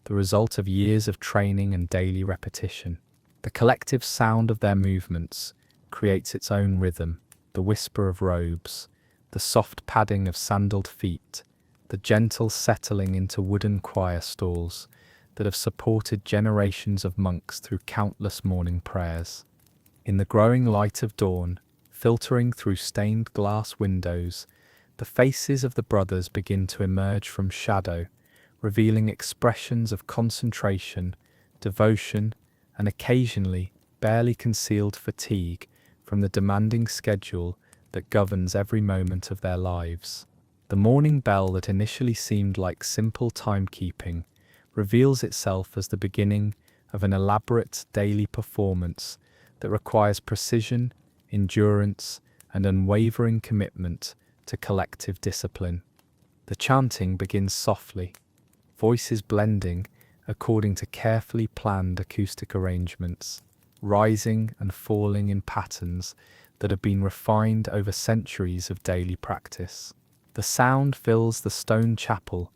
the result of years of training and daily repetition. The collective sound of their movements creates its own rhythm, the whisper of robes, the soft padding of sandaled feet, the gentle settling into wooden choir stalls that have supported generations of monks through countless morning prayers. In the growing light of dawn, filtering through stained glass windows, the faces of the brothers begin to emerge from shadow, revealing expressions of concentration, devotion, and occasionally barely concealed fatigue from the demanding schedule that governs every moment of their lives. The morning bell that initially seemed like simple timekeeping reveals itself as the beginning of an elaborate daily performance that requires precision, endurance, and unwavering commitment to collective discipline. The chanting begins softly, voices blending according to carefully planned acoustic arrangements, rising and falling in patterns that have been refined over centuries of daily practice. The sound fills the stone chapel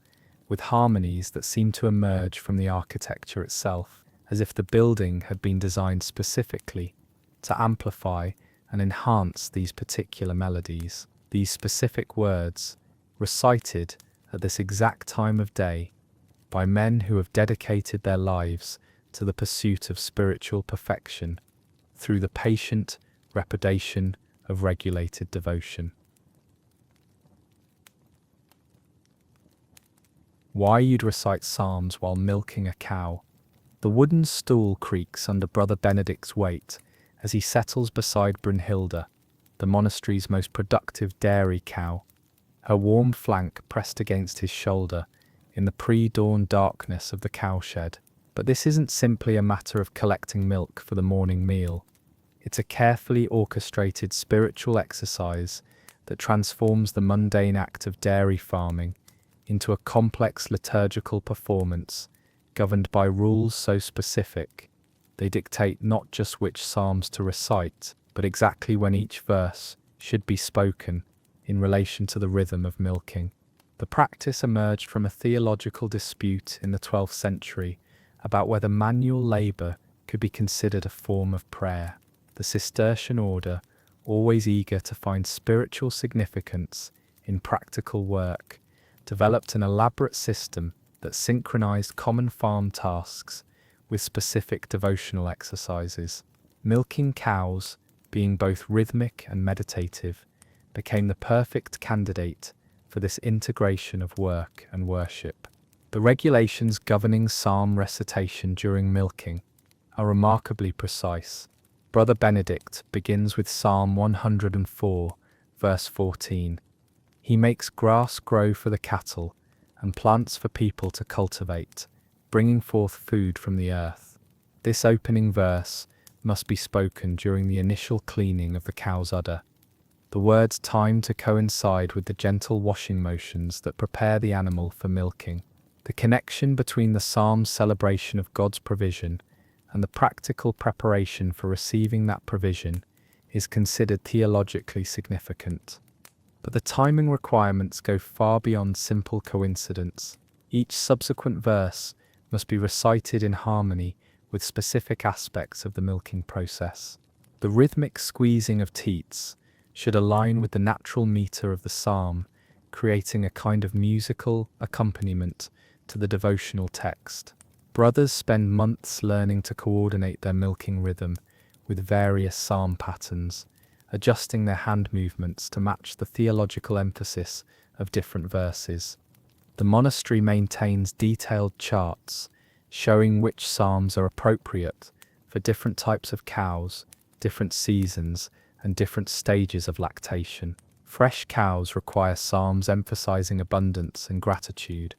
with harmonies that seem to emerge from the architecture itself, as if the building had been designed specifically to amplify and enhance these particular melodies. These specific words, recited at this exact time of day by men who have dedicated their lives to the pursuit of spiritual perfection through the patient repetition of regulated devotion. Why you'd recite psalms while milking a cow. The wooden stool creaks under Brother Benedict's weight as he settles beside Brunhilde, the monastery's most productive dairy cow, her warm flank pressed against his shoulder in the pre-dawn darkness of the cowshed. But this isn't simply a matter of collecting milk for the morning meal. It's a carefully orchestrated spiritual exercise that transforms the mundane act of dairy farming into a complex liturgical performance governed by rules so specific they dictate not just which psalms to recite, but exactly when each verse should be spoken in relation to the rhythm of milking. The practice emerged from a theological dispute in the 12th century about whether manual labour could be considered a form of prayer. The Cistercian order, always eager to find spiritual significance in practical work, developed an elaborate system that synchronized common farm tasks with specific devotional exercises. Milking cows, being both rhythmic and meditative, became the perfect candidate for this integration of work and worship. The regulations governing psalm recitation during milking are remarkably precise. Brother Benedict begins with Psalm 104, verse 14. He makes grass grow for the cattle and plants for people to cultivate, bringing forth food from the earth. This opening verse must be spoken during the initial cleaning of the cow's udder. The words time to coincide with the gentle washing motions that prepare the animal for milking. The connection between the psalm's celebration of God's provision and the practical preparation for receiving that provision is considered theologically significant. But the timing requirements go far beyond simple coincidence. Each subsequent verse must be recited in harmony with specific aspects of the milking process. The rhythmic squeezing of teats should align with the natural meter of the psalm, creating a kind of musical accompaniment to the devotional text. Brothers spend months learning to coordinate their milking rhythm with various psalm patterns, adjusting their hand movements to match the theological emphasis of different verses. The monastery maintains detailed charts showing which psalms are appropriate for different types of cows, different seasons, and different stages of lactation. Fresh cows require psalms emphasizing abundance and gratitude,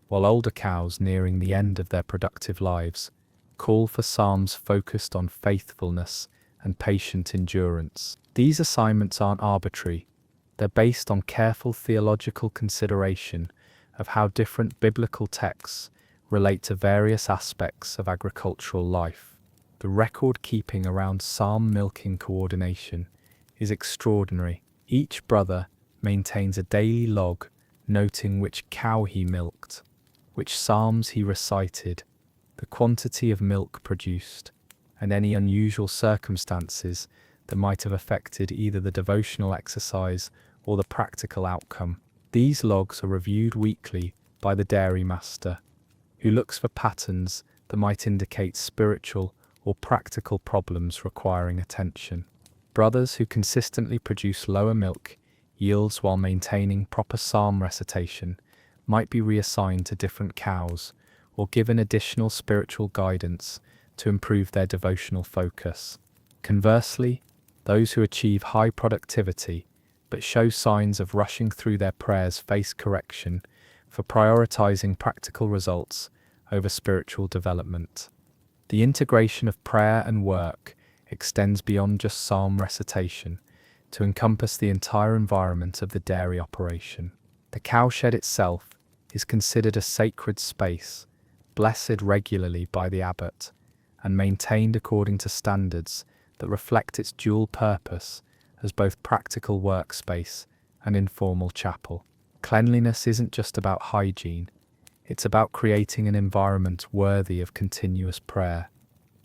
while older cows nearing the end of their productive lives call for psalms focused on faithfulness and patient endurance. These assignments aren't arbitrary. They're based on careful theological consideration of how different biblical texts relate to various aspects of agricultural life. The record-keeping around psalm milking coordination is extraordinary. Each brother maintains a daily log noting which cow he milked, which psalms he recited, the quantity of milk produced, and any unusual circumstances that might have affected either the devotional exercise or the practical outcome. These logs are reviewed weekly by the dairy master, who looks for patterns that might indicate spiritual or practical problems requiring attention. Brothers who consistently produce lower milk yields while maintaining proper psalm recitation might be reassigned to different cows or given additional spiritual guidance to improve their devotional focus. Conversely, those who achieve high productivity but show signs of rushing through their prayers face correction for prioritizing practical results over spiritual development. The integration of prayer and work extends beyond just psalm recitation to encompass the entire environment of the dairy operation. The cowshed itself is considered a sacred space, blessed regularly by the abbot, and maintained according to standards that reflect its dual purpose as both practical workspace and informal chapel. Cleanliness isn't just about hygiene, it's about creating an environment worthy of continuous prayer.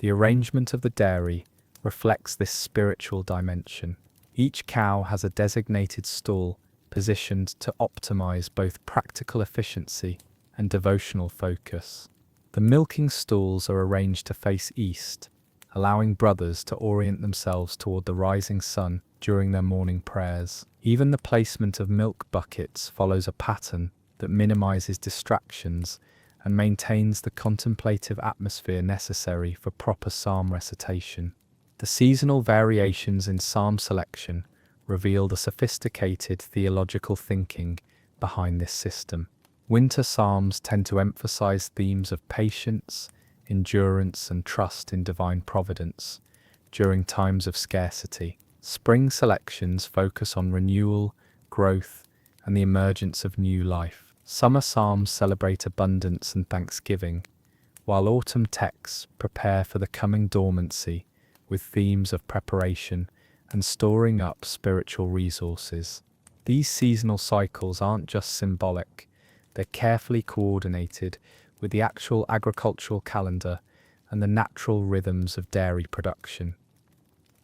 The arrangement of the dairy reflects this spiritual dimension. Each cow has a designated stall positioned to optimize both practical efficiency and devotional focus. The milking stalls are arranged to face east, allowing brothers to orient themselves toward the rising sun during their morning prayers. Even the placement of milk buckets follows a pattern that minimizes distractions and maintains the contemplative atmosphere necessary for proper psalm recitation. The seasonal variations in psalm selection reveal the sophisticated theological thinking behind this system. Winter psalms tend to emphasize themes of patience, endurance, and trust in divine providence during times of scarcity. Spring selections focus on renewal, growth, and the emergence of new life. Summer psalms celebrate abundance and thanksgiving, while autumn texts prepare for the coming dormancy with themes of preparation and storing up spiritual resources. These seasonal cycles aren't just symbolic, they're carefully coordinated with the actual agricultural calendar and the natural rhythms of dairy production.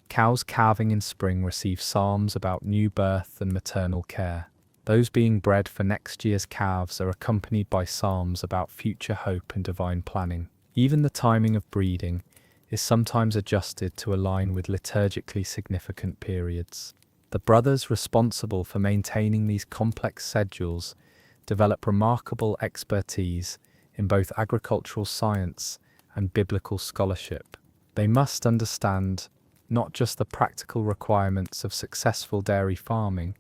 Cows calving in spring receive psalms about new birth and maternal care. Those being bred for next year's calves are accompanied by psalms about future hope and divine planning. Even the timing of breeding is sometimes adjusted to align with liturgically significant periods. The brothers responsible for maintaining these complex schedules develop remarkable expertise in both agricultural science and biblical scholarship. They must understand not just the practical requirements of successful dairy farming,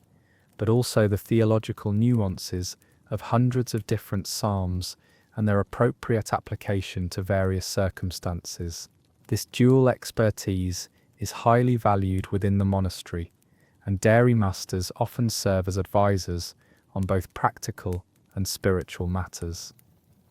but also the theological nuances of hundreds of different psalms and their appropriate application to various circumstances. This dual expertise is highly valued within the monastery, and dairy masters often serve as advisors on both practical and spiritual matters.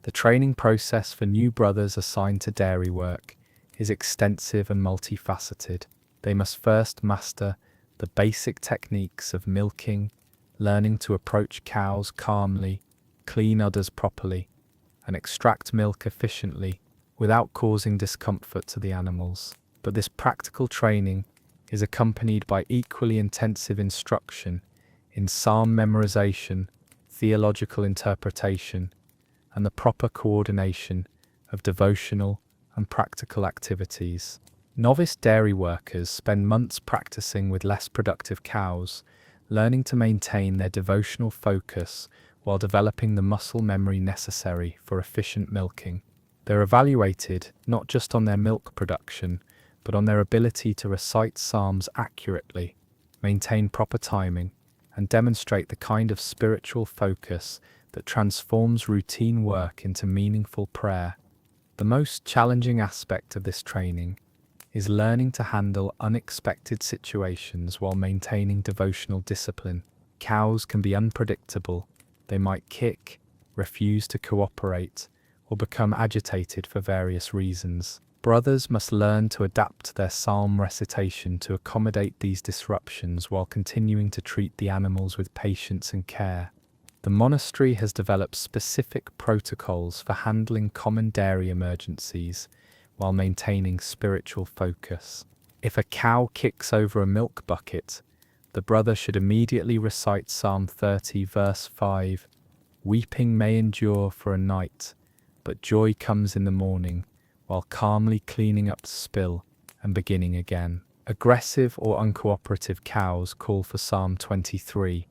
The training process for new brothers assigned to dairy work is extensive and multifaceted. They must first master the basic techniques of milking, learning to approach cows calmly, clean udders properly, and extract milk efficiently without causing discomfort to the animals. But this practical training is accompanied by equally intensive instruction in psalm memorization, theological interpretation, and the proper coordination of devotional and practical activities. Novice dairy workers spend months practicing with less productive cows, learning to maintain their devotional focus while developing the muscle memory necessary for efficient milking. They're evaluated not just on their milk production, but on their ability to recite psalms accurately, maintain proper timing, and demonstrate the kind of spiritual focus that transforms routine work into meaningful prayer. The most challenging aspect of this training is learning to handle unexpected situations while maintaining devotional discipline. Cows can be unpredictable. They might kick, refuse to cooperate, or become agitated for various reasons. Brothers must learn to adapt their psalm recitation to accommodate these disruptions while continuing to treat the animals with patience and care. The monastery has developed specific protocols for handling common dairy emergencies while maintaining spiritual focus. If a cow kicks over a milk bucket, the brother should immediately recite Psalm 30 verse 5, "Weeping may endure for a night, but joy comes in the morning," while calmly cleaning up the spill and beginning again. Aggressive or uncooperative cows call for Psalm 23,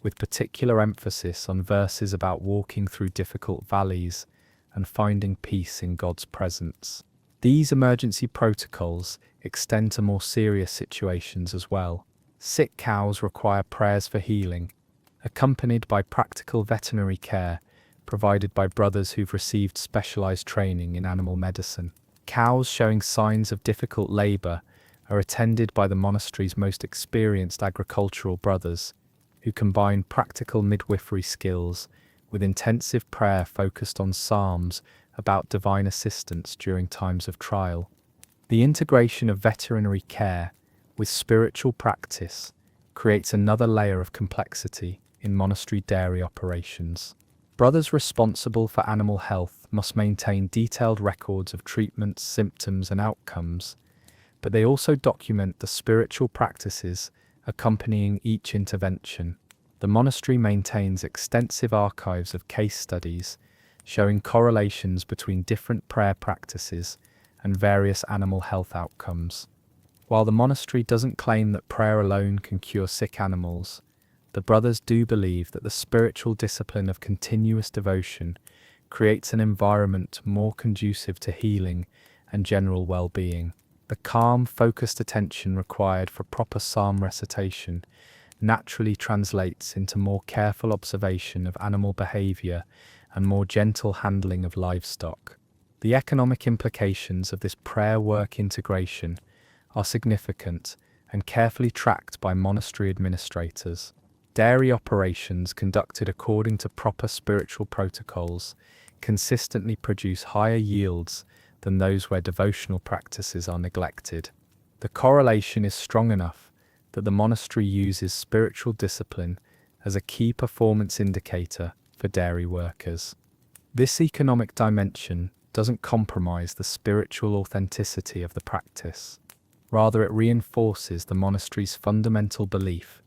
with particular emphasis on verses about walking through difficult valleys and finding peace in God's presence. These emergency protocols extend to more serious situations as well. Sick cows require prayers for healing, accompanied by practical veterinary care provided by brothers who've received specialized training in animal medicine. Cows showing signs of difficult labor are attended by the monastery's most experienced agricultural brothers, who combine practical midwifery skills with intensive prayer focused on psalms about divine assistance during times of trial. The integration of veterinary care with spiritual practice creates another layer of complexity in monastery dairy operations. Brothers responsible for animal health must maintain detailed records of treatments, symptoms, and outcomes, but they also document the spiritual practices accompanying each intervention. The monastery maintains extensive archives of case studies showing correlations between different prayer practices and various animal health outcomes. While the monastery doesn't claim that prayer alone can cure sick animals, the brothers do believe that the spiritual discipline of continuous devotion creates an environment more conducive to healing and general well-being. The calm, focused attention required for proper psalm recitation naturally translates into more careful observation of animal behavior and more gentle handling of livestock. The economic implications of this prayer work integration are significant and carefully tracked by monastery administrators. Dairy operations conducted according to proper spiritual protocols consistently produce higher yields than those where devotional practices are neglected. The correlation is strong enough that the monastery uses spiritual discipline as a key performance indicator for dairy workers. This economic dimension doesn't compromise the spiritual authenticity of the practice. Rather, it reinforces the monastery's fundamental belief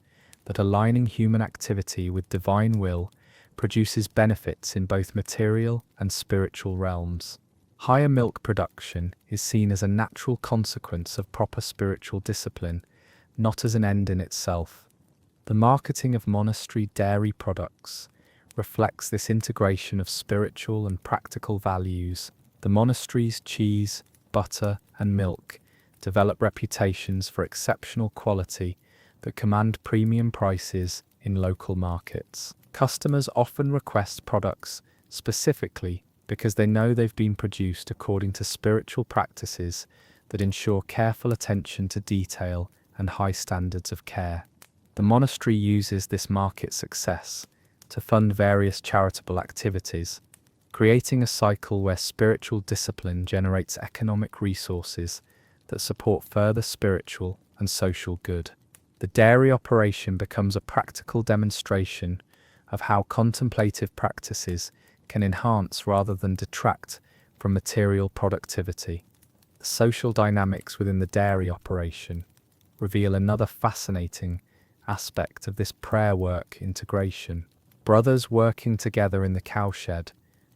that aligning human activity with divine will produces benefits in both material and spiritual realms. Higher milk production is seen as a natural consequence of proper spiritual discipline, not as an end in itself. The marketing of monastery dairy products reflects this integration of spiritual and practical values. The monastery's cheese, butter, and milk develop reputations for exceptional quality that command premium prices in local markets. Customers often request products specifically because they know they've been produced according to spiritual practices that ensure careful attention to detail and high standards of care. The monastery uses this market success to fund various charitable activities, creating a cycle where spiritual discipline generates economic resources that support further spiritual and social good. The dairy operation becomes a practical demonstration of how contemplative practices can enhance rather than detract from material productivity. The social dynamics within the dairy operation reveal another fascinating aspect of this prayer work integration. Brothers working together in the cowshed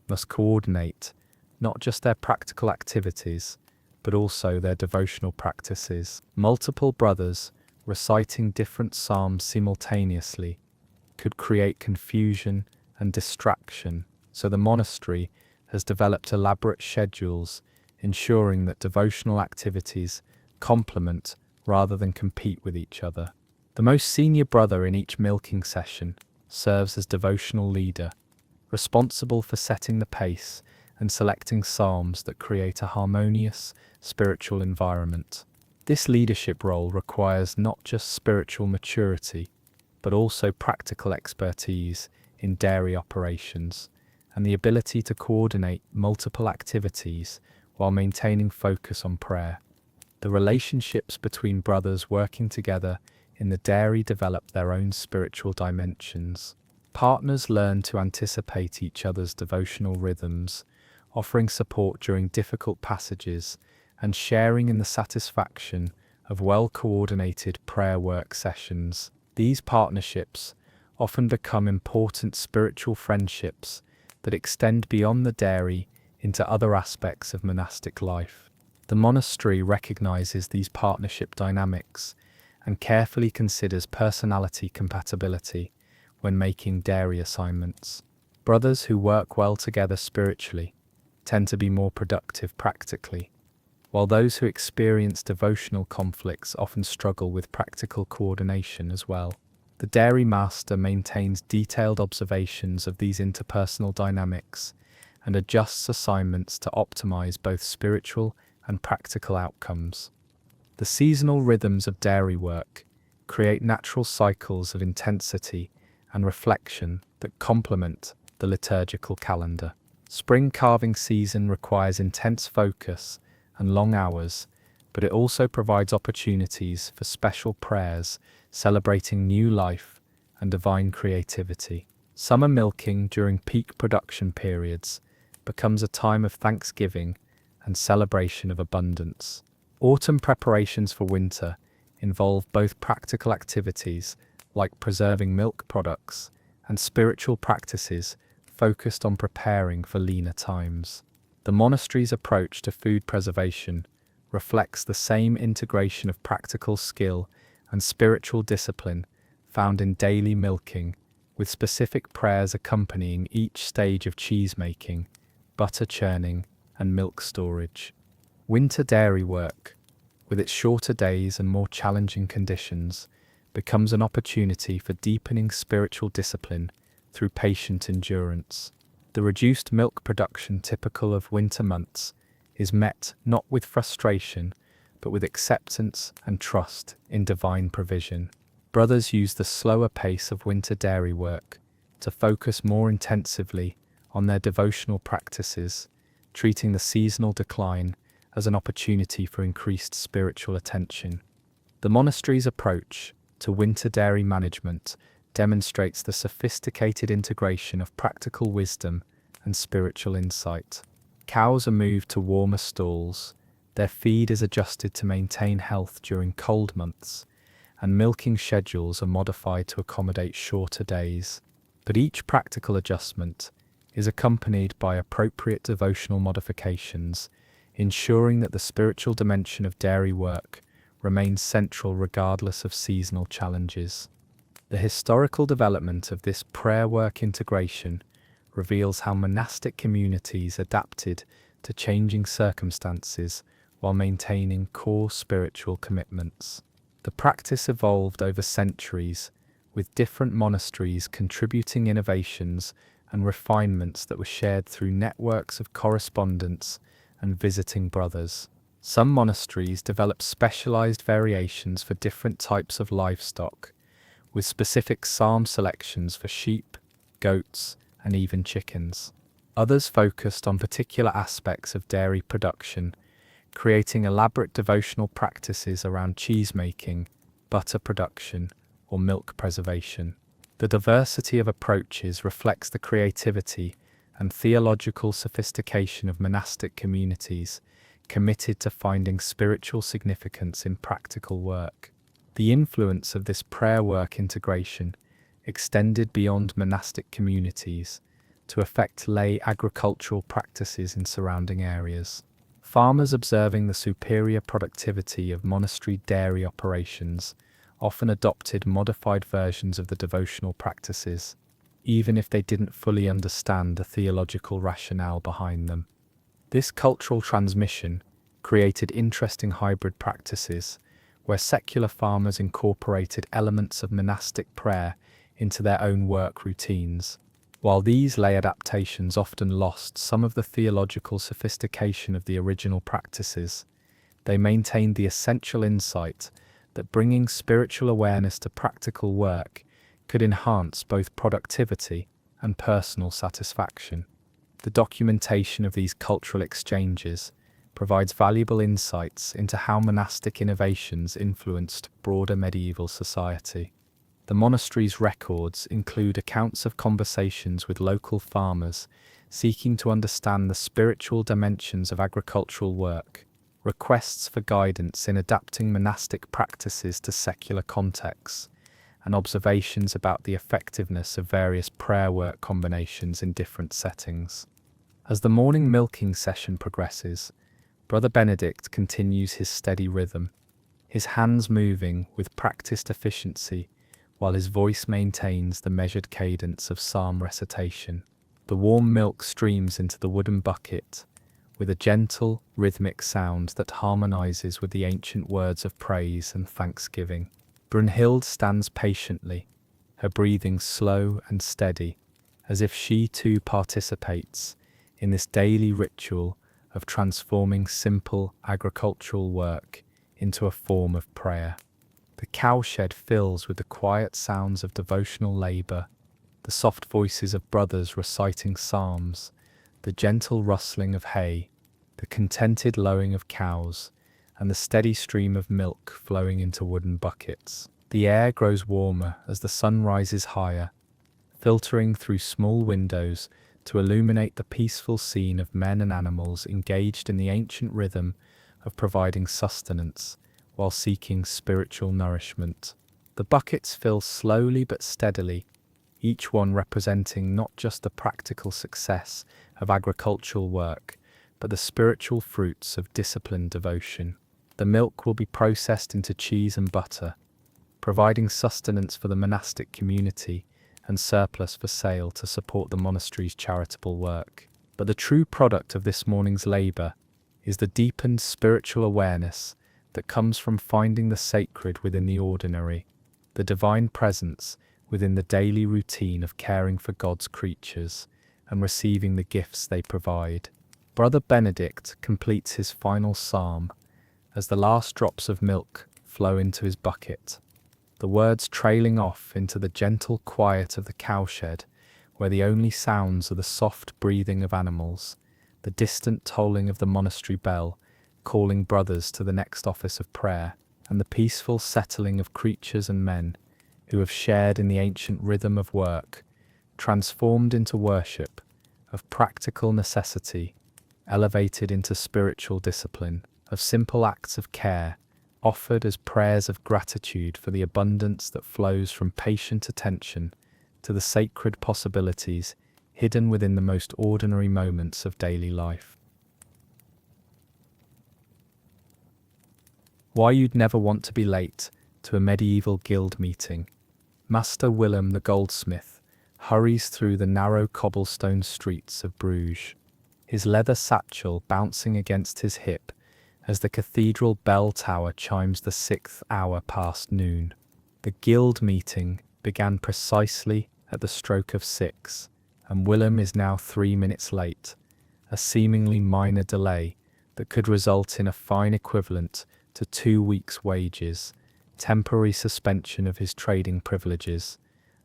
must coordinate not just their practical activities, but also their devotional practices. Multiple brothers reciting different psalms simultaneously could create confusion and distraction, so the monastery has developed elaborate schedules ensuring that devotional activities complement rather than compete with each other. The most senior brother in each milking session serves as devotional leader, responsible for setting the pace and selecting psalms that create a harmonious spiritual environment. This leadership role requires not just spiritual maturity, but also practical expertise in dairy operations and the ability to coordinate multiple activities while maintaining focus on prayer. The relationships between brothers working together in the dairy develop their own spiritual dimensions. Partners learn to anticipate each other's devotional rhythms, offering support during difficult passages and sharing in the satisfaction of well-coordinated prayer work sessions. These partnerships often become important spiritual friendships that extend beyond the dairy into other aspects of monastic life. The monastery recognizes these partnership dynamics and carefully considers personality compatibility when making dairy assignments. Brothers who work well together spiritually tend to be more productive practically, while those who experience devotional conflicts often struggle with practical coordination as well. The dairy master maintains detailed observations of these interpersonal dynamics and adjusts assignments to optimize both spiritual and practical outcomes. The seasonal rhythms of dairy work create natural cycles of intensity and reflection that complement the liturgical calendar. Spring carving season requires intense focus and long hours, but it also provides opportunities for special prayers celebrating new life and divine creativity. Summer milking during peak production periods becomes a time of thanksgiving and celebration of abundance. Autumn preparations for winter involve both practical activities like preserving milk products and spiritual practices focused on preparing for leaner times. The monastery's approach to food preservation reflects the same integration of practical skill and spiritual discipline found in daily milking, with specific prayers accompanying each stage of cheese making, butter churning, and milk storage. Winter dairy work, with its shorter days and more challenging conditions, becomes an opportunity for deepening spiritual discipline through patient endurance. The reduced milk production typical of winter months is met not with frustration, but with acceptance and trust in divine provision. Brothers use the slower pace of winter dairy work to focus more intensively on their devotional practices, treating the seasonal decline as an opportunity for increased spiritual attention. The monastery's approach to winter dairy management demonstrates the sophisticated integration of practical wisdom and spiritual insight. Cows are moved to warmer stalls, their feed is adjusted to maintain health during cold months, and milking schedules are modified to accommodate shorter days. But each practical adjustment is accompanied by appropriate devotional modifications, ensuring that the spiritual dimension of dairy work remains central regardless of seasonal challenges. The historical development of this prayer work integration reveals how monastic communities adapted to changing circumstances while maintaining core spiritual commitments. The practice evolved over centuries, with different monasteries contributing innovations and refinements that were shared through networks of correspondence and visiting brothers. Some monasteries developed specialized variations for different types of livestock, with specific psalm selections for sheep, goats, and even chickens. Others focused on particular aspects of dairy production, creating elaborate devotional practices around cheese making, butter production, or milk preservation. The diversity of approaches reflects the creativity and theological sophistication of monastic communities committed to finding spiritual significance in practical work. The influence of this prayer work integration extended beyond monastic communities to affect lay agricultural practices in surrounding areas. Farmers observing the superior productivity of monastery dairy operations often adopted modified versions of the devotional practices, even if they didn't fully understand the theological rationale behind them. This cultural transmission created interesting hybrid practices, where secular farmers incorporated elements of monastic prayer into their own work routines. While these lay adaptations often lost some of the theological sophistication of the original practices, they maintained the essential insight that bringing spiritual awareness to practical work could enhance both productivity and personal satisfaction. The documentation of these cultural exchanges provides valuable insights into how monastic innovations influenced broader medieval society. The monastery's records include accounts of conversations with local farmers seeking to understand the spiritual dimensions of agricultural work, requests for guidance in adapting monastic practices to secular contexts, and observations about the effectiveness of various prayer work combinations in different settings. As the morning milking session progresses, Brother Benedict continues his steady rhythm, his hands moving with practiced efficiency, while his voice maintains the measured cadence of psalm recitation. The warm milk streams into the wooden bucket, with a gentle, rhythmic sound that harmonizes with the ancient words of praise and thanksgiving. Brunhild stands patiently, her breathing slow and steady, as if she too participates in this daily ritual of transforming simple agricultural work into a form of prayer. The cowshed fills with the quiet sounds of devotional labor, the soft voices of brothers reciting psalms, the gentle rustling of hay, the contented lowing of cows, and the steady stream of milk flowing into wooden buckets. The air grows warmer as the sun rises higher, filtering through small windows to illuminate the peaceful scene of men and animals engaged in the ancient rhythm of providing sustenance while seeking spiritual nourishment. The buckets fill slowly but steadily, each one representing not just the practical success of agricultural work, but the spiritual fruits of disciplined devotion. The milk will be processed into cheese and butter, providing sustenance for the monastic community and surplus for sale to support the monastery's charitable work. But the true product of this morning's labor is the deepened spiritual awareness that comes from finding the sacred within the ordinary, the divine presence within the daily routine of caring for God's creatures and receiving the gifts they provide. Brother Benedict completes his final psalm as the last drops of milk flow into his bucket, the words trailing off into the gentle quiet of the cowshed, where the only sounds are the soft breathing of animals, the distant tolling of the monastery bell, calling brothers to the next office of prayer, and the peaceful settling of creatures and men, who have shared in the ancient rhythm of work, transformed into worship, of practical necessity, elevated into spiritual discipline, of simple acts of care, offered as prayers of gratitude for the abundance that flows from patient attention to the sacred possibilities hidden within the most ordinary moments of daily life. Why you'd never want to be late to a medieval guild meeting. Master Willem the goldsmith hurries through the narrow cobblestone streets of Bruges, his leather satchel bouncing against his hip as the cathedral bell tower chimes the 6th hour past noon. The guild meeting began precisely at the stroke of 6, and Willem is now 3 minutes late, a seemingly minor delay that could result in a fine equivalent to 2 weeks' wages, temporary suspension of his trading privileges,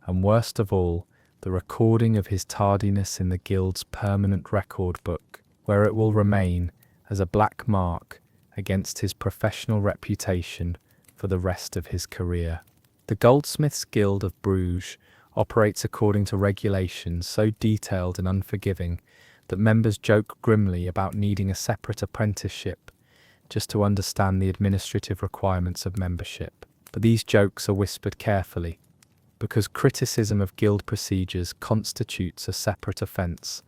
and worst of all, the recording of his tardiness in the guild's permanent record book, where it will remain as a black mark against his professional reputation for the rest of his career. The Goldsmiths Guild of Bruges operates according to regulations so detailed and unforgiving that members joke grimly about needing a separate apprenticeship just to understand the administrative requirements of membership. But these jokes are whispered carefully, because criticism of guild procedures constitutes a separate offence,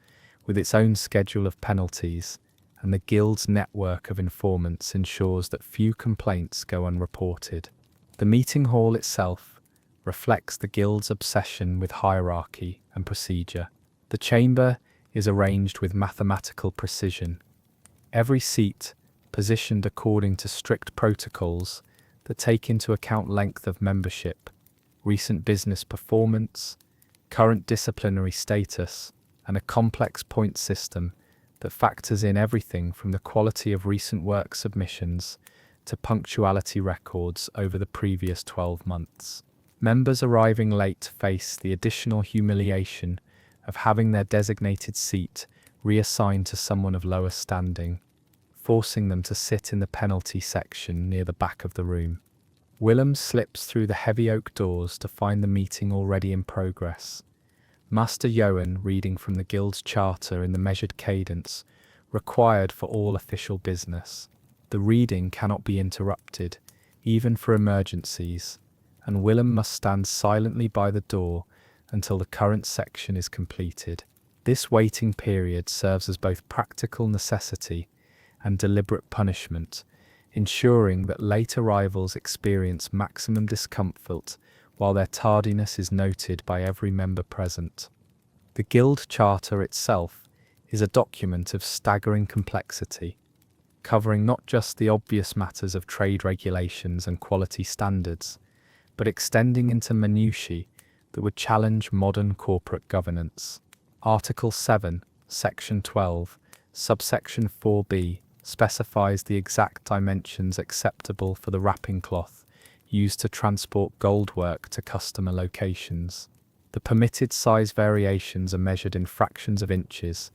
with its own schedule of penalties, and the guild's network of informants ensures that few complaints go unreported. The meeting hall itself reflects the guild's obsession with hierarchy and procedure. The chamber is arranged with mathematical precision. Every seat positioned according to strict protocols that take into account length of membership, recent business performance, current disciplinary status, and a complex point system that factors in everything from the quality of recent work submissions to punctuality records over the previous 12 months. Members arriving late face the additional humiliation of having their designated seat reassigned to someone of lower standing, forcing them to sit in the penalty section near the back of the room. Willem slips through the heavy oak doors to find the meeting already in progress. Master Johan reading from the guild's charter in the measured cadence required for all official business. The reading cannot be interrupted, even for emergencies, and Willem must stand silently by the door until the current section is completed. This waiting period serves as both practical necessity and deliberate punishment, ensuring that late arrivals experience maximum discomfort while their tardiness is noted by every member present. The guild charter itself is a document of staggering complexity, covering not just the obvious matters of trade regulations and quality standards, but extending into minutiae that would challenge modern corporate governance. Article 7, Section 12, subsection 4b specifies the exact dimensions acceptable for the wrapping cloth used to transport gold work to customer locations. The permitted size variations are measured in fractions of inches,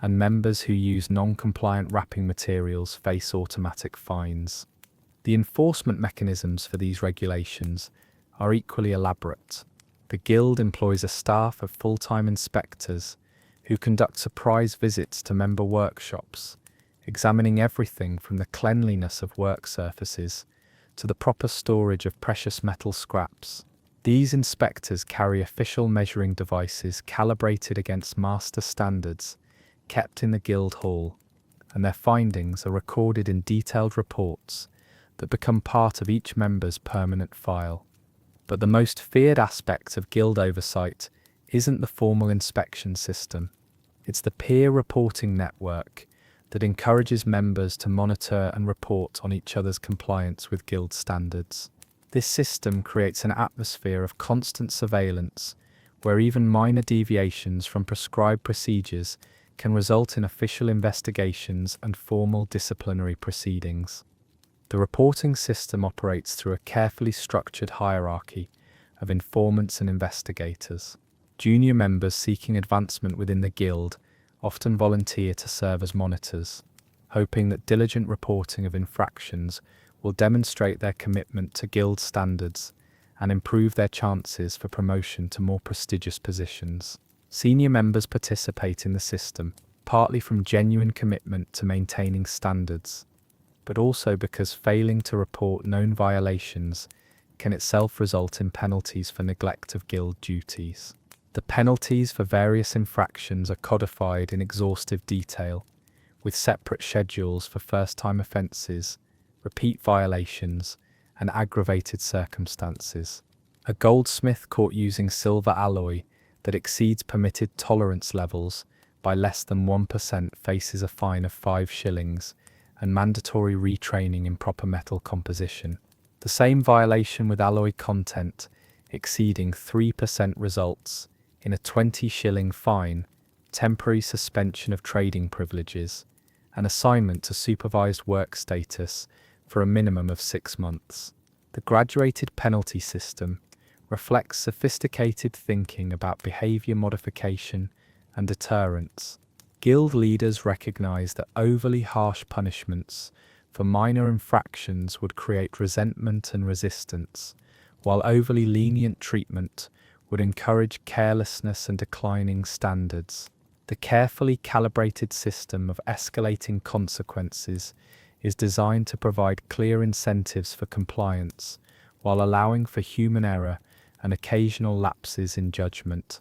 and members who use non-compliant wrapping materials face automatic fines. The enforcement mechanisms for these regulations are equally elaborate. The Guild employs a staff of full-time inspectors who conduct surprise visits to member workshops, examining everything from the cleanliness of work surfaces to the proper storage of precious metal scraps. These inspectors carry official measuring devices calibrated against master standards kept in the Guild Hall, and their findings are recorded in detailed reports that become part of each member's permanent file. But the most feared aspect of Guild oversight isn't the formal inspection system. It's the peer reporting network that encourages members to monitor and report on each other's compliance with Guild standards. This system creates an atmosphere of constant surveillance, where even minor deviations from prescribed procedures can result in official investigations and formal disciplinary proceedings. The reporting system operates through a carefully structured hierarchy of informants and investigators. Junior members seeking advancement within the Guild often volunteer to serve as monitors, hoping that diligent reporting of infractions will demonstrate their commitment to Guild standards and improve their chances for promotion to more prestigious positions. Senior members participate in the system, partly from genuine commitment to maintaining standards, but also because failing to report known violations can itself result in penalties for neglect of guild duties. The penalties for various infractions are codified in exhaustive detail, with separate schedules for first-time offences, repeat violations, and aggravated circumstances. A goldsmith caught using silver alloy that exceeds permitted tolerance levels by less than 1% faces a fine of 5 shillings and mandatory retraining in proper metal composition. The same violation with alloy content exceeding 3% results in a 20-shilling fine, temporary suspension of trading privileges, and assignment to supervised work status for a minimum of 6 months. The graduated penalty system reflects sophisticated thinking about behaviour modification and deterrence. Guild leaders recognise that overly harsh punishments for minor infractions would create resentment and resistance, while overly lenient treatment would encourage carelessness and declining standards. The carefully calibrated system of escalating consequences is designed to provide clear incentives for compliance, while allowing for human error and occasional lapses in judgment.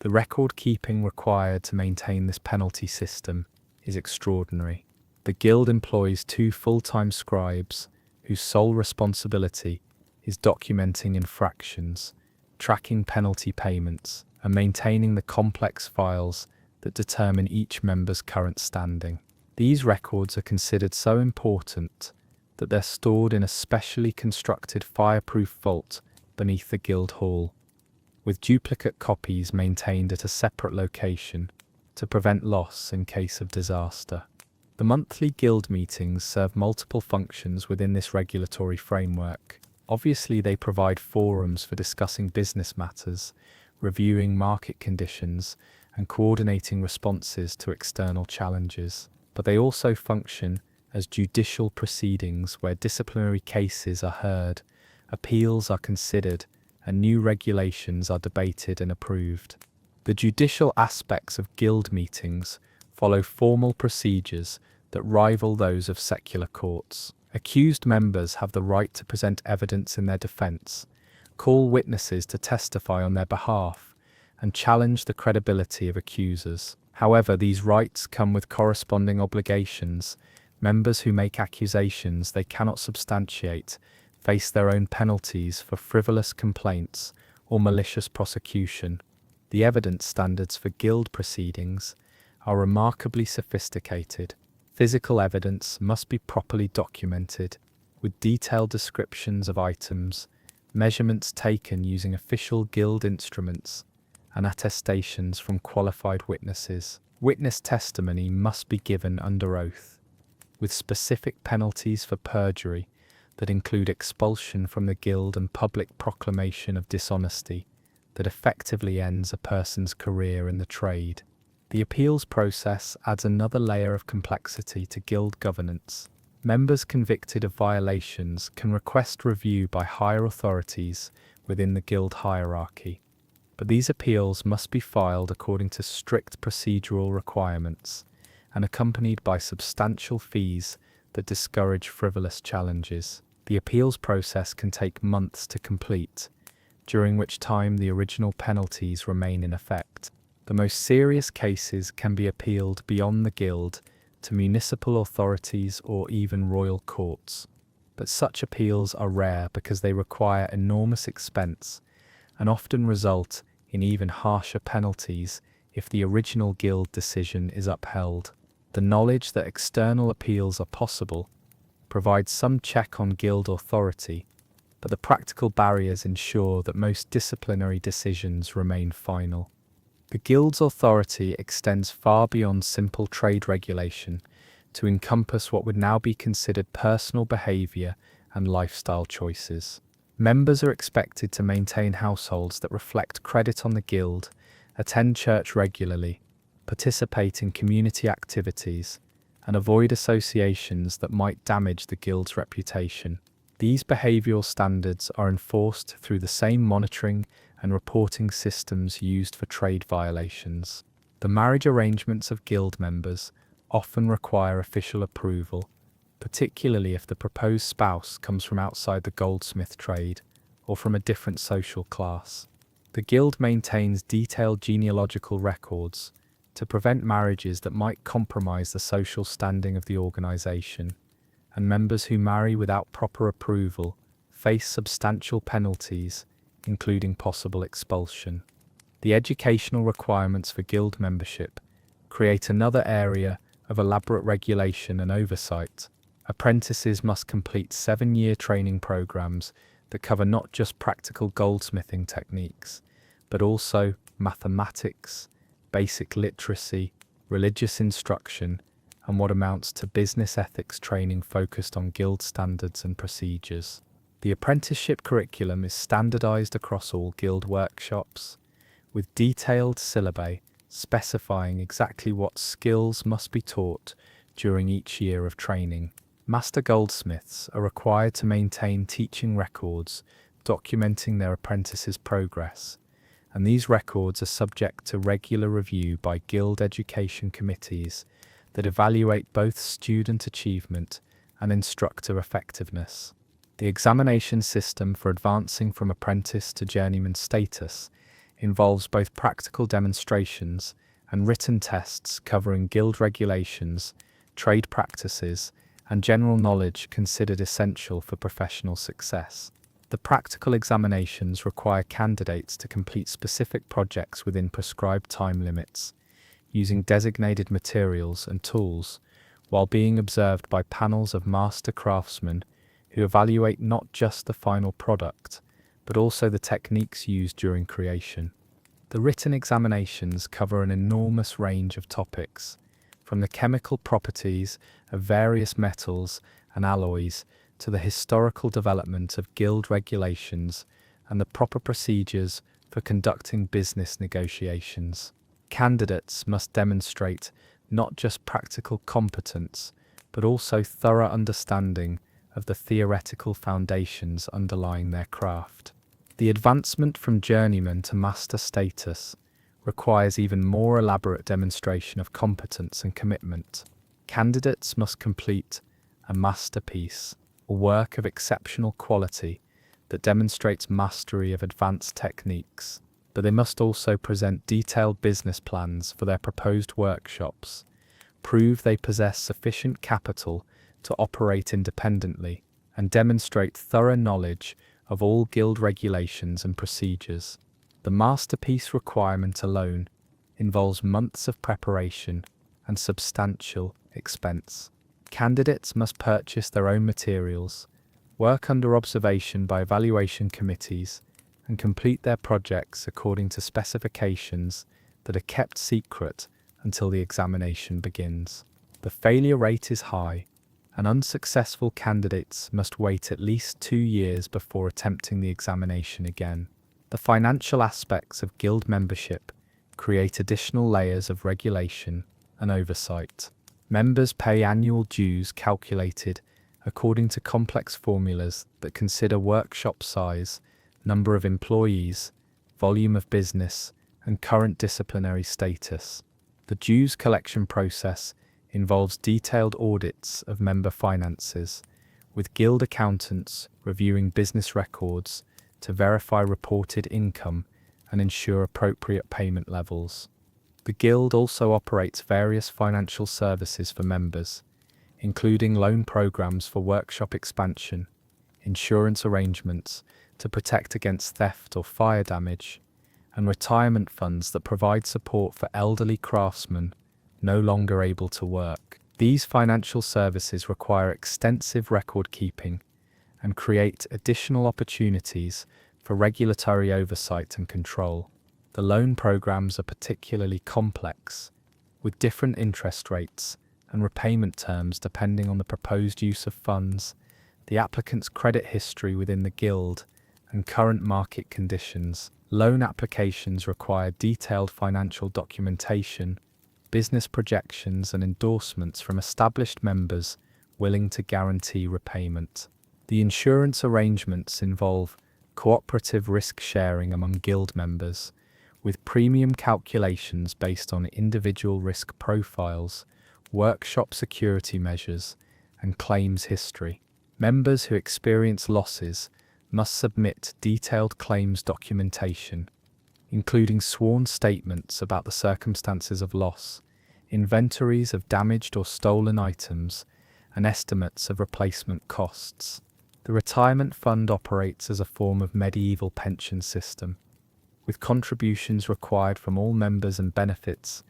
The record-keeping required to maintain this penalty system is extraordinary. The Guild employs 2 full-time scribes whose sole responsibility is documenting infractions, tracking penalty payments, and maintaining the complex files that determine each member's current standing. These records are considered so important that they're stored in a specially constructed fireproof vault beneath the Guild Hall, with duplicate copies maintained at a separate location to prevent loss in case of disaster. The monthly Guild meetings serve multiple functions within this regulatory framework. Obviously, they provide forums for discussing business matters, reviewing market conditions, and coordinating responses to external challenges. But they also function as judicial proceedings where disciplinary cases are heard, appeals are considered, and new regulations are debated and approved. The judicial aspects of Guild meetings follow formal procedures that rival those of secular courts. Accused members have the right to present evidence in their defence, call witnesses to testify on their behalf, and challenge the credibility of accusers. However, these rights come with corresponding obligations. Members who make accusations they cannot substantiate face their own penalties for frivolous complaints or malicious prosecution. The evidence standards for Guild proceedings are remarkably sophisticated. Physical evidence must be properly documented, with detailed descriptions of items, measurements taken using official Guild instruments, and attestations from qualified witnesses. Witness testimony must be given under oath, with specific penalties for perjury that include expulsion from the Guild and public proclamation of dishonesty that effectively ends a person's career in the trade. The appeals process adds another layer of complexity to Guild governance. Members convicted of violations can request review by higher authorities within the Guild hierarchy, but these appeals must be filed according to strict procedural requirements and accompanied by substantial fees that discourage frivolous challenges. The appeals process can take months to complete, during which time the original penalties remain in effect. The most serious cases can be appealed beyond the Guild to municipal authorities or even royal courts. But such appeals are rare because they require enormous expense and often result in even harsher penalties if the original Guild decision is upheld. The knowledge that external appeals are possible provides some check on Guild authority, but the practical barriers ensure that most disciplinary decisions remain final. The Guild's authority extends far beyond simple trade regulation to encompass what would now be considered personal behaviour and lifestyle choices. Members are expected to maintain households that reflect credit on the Guild, attend church regularly, participate in community activities, and avoid associations that might damage the Guild's reputation. These behavioural standards are enforced through the same monitoring and reporting systems used for trade violations. The marriage arrangements of guild members often require official approval, particularly if the proposed spouse comes from outside the goldsmith trade or from a different social class. The guild maintains detailed genealogical records to prevent marriages that might compromise the social standing of the organisation, and members who marry without proper approval face substantial penalties, including possible expulsion. The educational requirements for guild membership create another area of elaborate regulation and oversight. Apprentices must complete 7-year training programs that cover not just practical goldsmithing techniques, but also mathematics, basic literacy, religious instruction, and what amounts to business ethics training focused on guild standards and procedures. The apprenticeship curriculum is standardized across all guild workshops, with detailed syllabi specifying exactly what skills must be taught during each year of training. Master goldsmiths are required to maintain teaching records documenting their apprentices' progress, and these records are subject to regular review by guild education committees that evaluate both student achievement and instructor effectiveness. The examination system for advancing from apprentice to journeyman status involves both practical demonstrations and written tests covering guild regulations, trade practices, and general knowledge considered essential for professional success. The practical examinations require candidates to complete specific projects within prescribed time limits, using designated materials and tools, while being observed by panels of master craftsmen who evaluate not just the final product, but also the techniques used during creation. The written examinations cover an enormous range of topics, from the chemical properties of various metals and alloys to the historical development of guild regulations and the proper procedures for conducting business negotiations. Candidates must demonstrate not just practical competence, but also thorough understanding of the theoretical foundations underlying their craft. The advancement from journeyman to master status requires even more elaborate demonstration of competence and commitment. Candidates must complete a masterpiece, a work of exceptional quality that demonstrates mastery of advanced techniques, but they must also present detailed business plans for their proposed workshops, prove they possess sufficient capital to operate independently, and demonstrate thorough knowledge of all guild regulations and procedures. The masterpiece requirement alone involves months of preparation and substantial expense. Candidates must purchase their own materials, work under observation by evaluation committees, and complete their projects according to specifications that are kept secret until the examination begins. The failure rate is high, and unsuccessful candidates must wait at least 2 years before attempting the examination again. The financial aspects of guild membership create additional layers of regulation and oversight. Members pay annual dues calculated according to complex formulas that consider workshop size, number of employees, volume of business, and current disciplinary status. The dues collection process involves detailed audits of member finances, with guild accountants reviewing business records to verify reported income and ensure appropriate payment levels. The Guild also operates various financial services for members, including loan programs for workshop expansion, insurance arrangements to protect against theft or fire damage, and retirement funds that provide support for elderly craftsmen no longer able to work. These financial services require extensive record keeping and create additional opportunities for regulatory oversight and control. The loan programs are particularly complex, with different interest rates and repayment terms depending on the proposed use of funds, the applicant's credit history within the Guild, and current market conditions. Loan applications require detailed financial documentation, business projections, and endorsements from established members willing to guarantee repayment. The insurance arrangements involve cooperative risk sharing among guild members, with premium calculations based on individual risk profiles, workshop security measures, and claims history. Members who experience losses must submit detailed claims documentation, including sworn statements about the circumstances of loss, inventories of damaged or stolen items, and estimates of replacement costs. The retirement fund operates as a form of medieval pension system, with contributions required from all members and benefits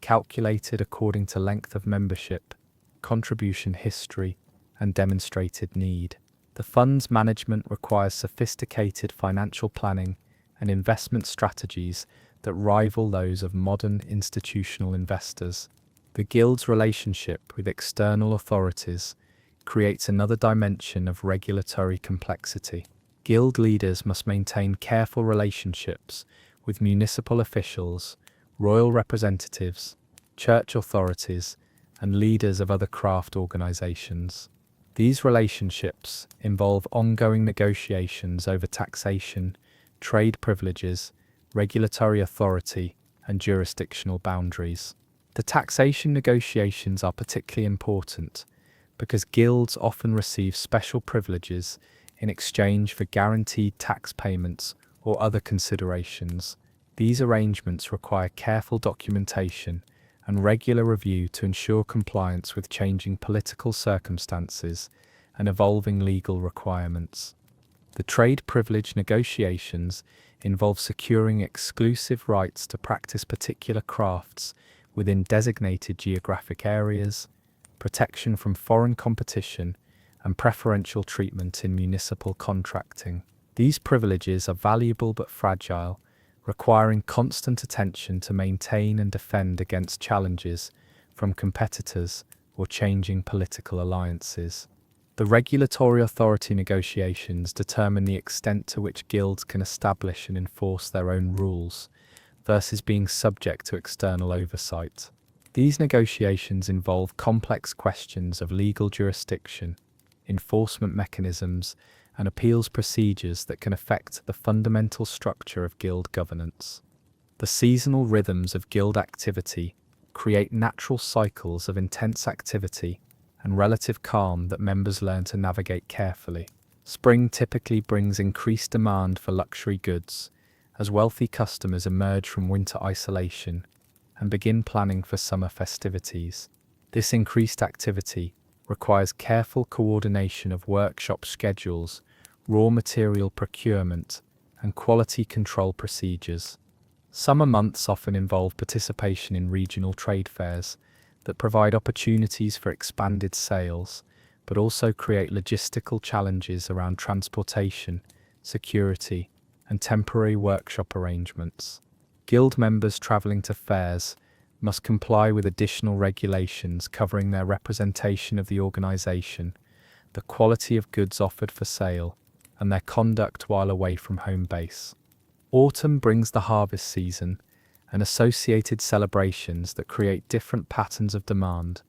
calculated according to length of membership, contribution history, and demonstrated need. The fund's management requires sophisticated financial planning and investment strategies that rival those of modern institutional investors. The Guild's relationship with external authorities creates another dimension of regulatory complexity. Guild leaders must maintain careful relationships with municipal officials, royal representatives, church authorities, and leaders of other craft organizations. These relationships involve ongoing negotiations over taxation, trade privileges, regulatory authority, and jurisdictional boundaries. The taxation negotiations are particularly important because guilds often receive special privileges in exchange for guaranteed tax payments or other considerations. These arrangements require careful documentation and regular review to ensure compliance with changing political circumstances and evolving legal requirements. The trade privilege negotiations involve securing exclusive rights to practice particular crafts within designated geographic areas, protection from foreign competition, and preferential treatment in municipal contracting. These privileges are valuable but fragile, requiring constant attention to maintain and defend against challenges from competitors or changing political alliances. The regulatory authority negotiations determine the extent to which guilds can establish and enforce their own rules, versus being subject to external oversight. These negotiations involve complex questions of legal jurisdiction, enforcement mechanisms, and appeals procedures that can affect the fundamental structure of guild governance. The seasonal rhythms of guild activity create natural cycles of intense activity and relative calm that members learn to navigate carefully. Spring typically brings increased demand for luxury goods, as wealthy customers emerge from winter isolation and begin planning for summer festivities. This increased activity requires careful coordination of workshop schedules, raw material procurement, and quality control procedures. Summer months often involve participation in regional trade fairs that provide opportunities for expanded sales, but also create logistical challenges around transportation, security, and temporary workshop arrangements. Guild members travelling to fairs must comply with additional regulations covering their representation of the organisation, the quality of goods offered for sale, and their conduct while away from home base. Autumn brings the harvest season and associated celebrations that create different patterns of demand,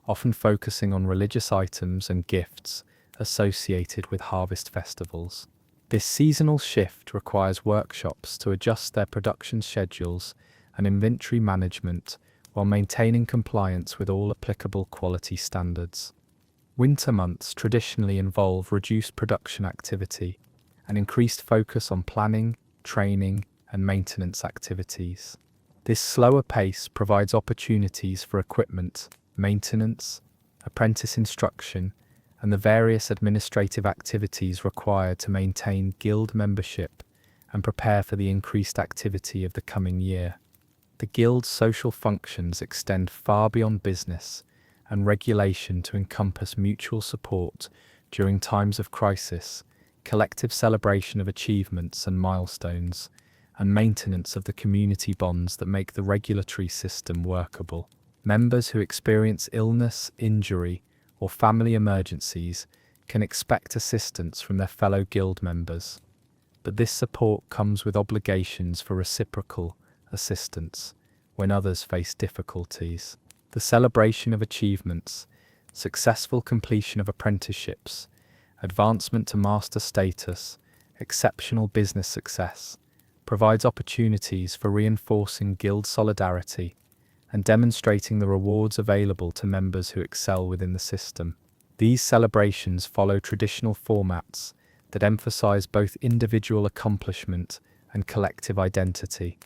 often focusing on religious items and gifts associated with harvest festivals. This seasonal shift requires workshops to adjust their production schedules and inventory management while maintaining compliance with all applicable quality standards. Winter months traditionally involve reduced production activity and increased focus on planning, training, and maintenance activities. This slower pace provides opportunities for equipment, maintenance, apprentice instruction, and the various administrative activities required to maintain guild membership and prepare for the increased activity of the coming year. The guild's social functions extend far beyond business and regulation to encompass mutual support during times of crisis, collective celebration of achievements and milestones, and maintenance of the community bonds that make the regulatory system workable. Members who experience illness, injury, or family emergencies can expect assistance from their fellow guild members, but this support comes with obligations for reciprocal assistance when others face difficulties. The celebration of achievements, successful completion of apprenticeships, advancement to master status, exceptional business success, provides opportunities for reinforcing guild solidarity and demonstrating the rewards available to members who excel within the system. These celebrations follow traditional formats that emphasize both individual accomplishment and collective identity.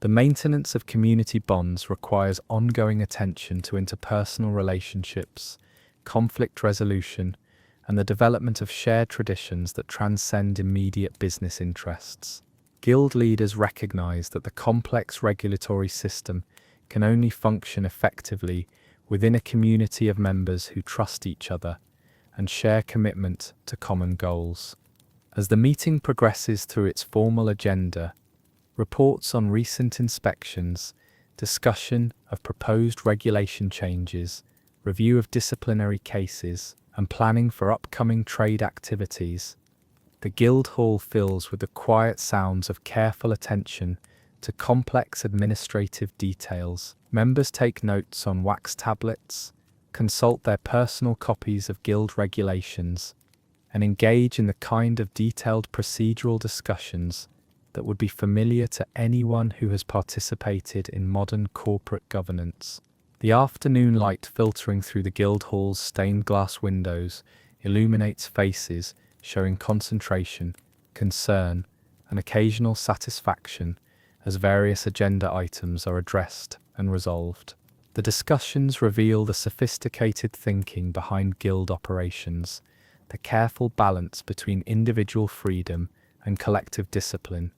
The maintenance of community bonds requires ongoing attention to interpersonal relationships, conflict resolution, and the development of shared traditions that transcend immediate business interests. Guild leaders recognize that the complex regulatory system can only function effectively within a community of members who trust each other and share commitment to common goals. As the meeting progresses through its formal agenda, reports on recent inspections, discussion of proposed regulation changes, review of disciplinary cases, and planning for upcoming trade activities, the guild hall fills with the quiet sounds of careful attention to complex administrative details. Members take notes on wax tablets, consult their personal copies of guild regulations, and engage in the kind of detailed procedural discussions that would be familiar to anyone who has participated in modern corporate governance. The afternoon light filtering through the guild hall's stained glass windows illuminates faces showing concentration, concern, and occasional satisfaction as various agenda items are addressed and resolved. The discussions reveal the sophisticated thinking behind guild operations, the careful balance between individual freedom and collective discipline,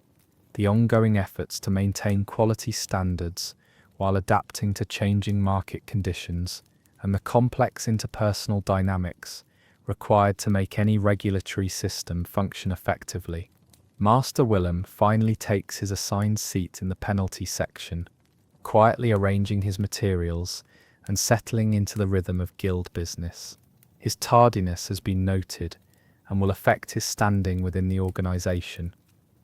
the ongoing efforts to maintain quality standards while adapting to changing market conditions, and the complex interpersonal dynamics required to make any regulatory system function effectively. Master Willem finally takes his assigned seat in the penalty section, quietly arranging his materials and settling into the rhythm of guild business. His tardiness has been noted and will affect his standing within the organization,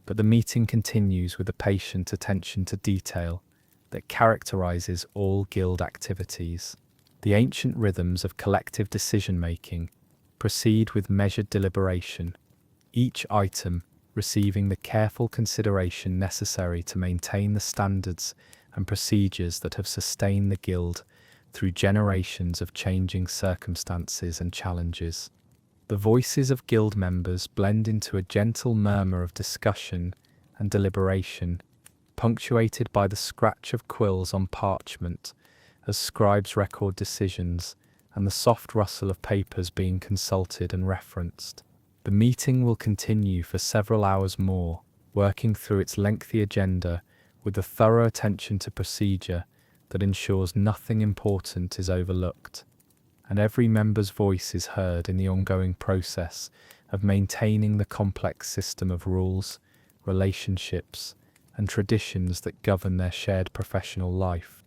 but the meeting continues with the patient attention to detail that characterizes all guild activities. The ancient rhythms of collective decision-making proceed with measured deliberation, each item receiving the careful consideration necessary to maintain the standards and procedures that have sustained the guild through generations of changing circumstances and challenges. The voices of guild members blend into a gentle murmur of discussion and deliberation, punctuated by the scratch of quills on parchment as scribes record decisions and the soft rustle of papers being consulted and referenced. The meeting will continue for several hours more, working through its lengthy agenda with a thorough attention to procedure that ensures nothing important is overlooked, and every member's voice is heard in the ongoing process of maintaining the complex system of rules, relationships, and traditions that govern their shared professional life.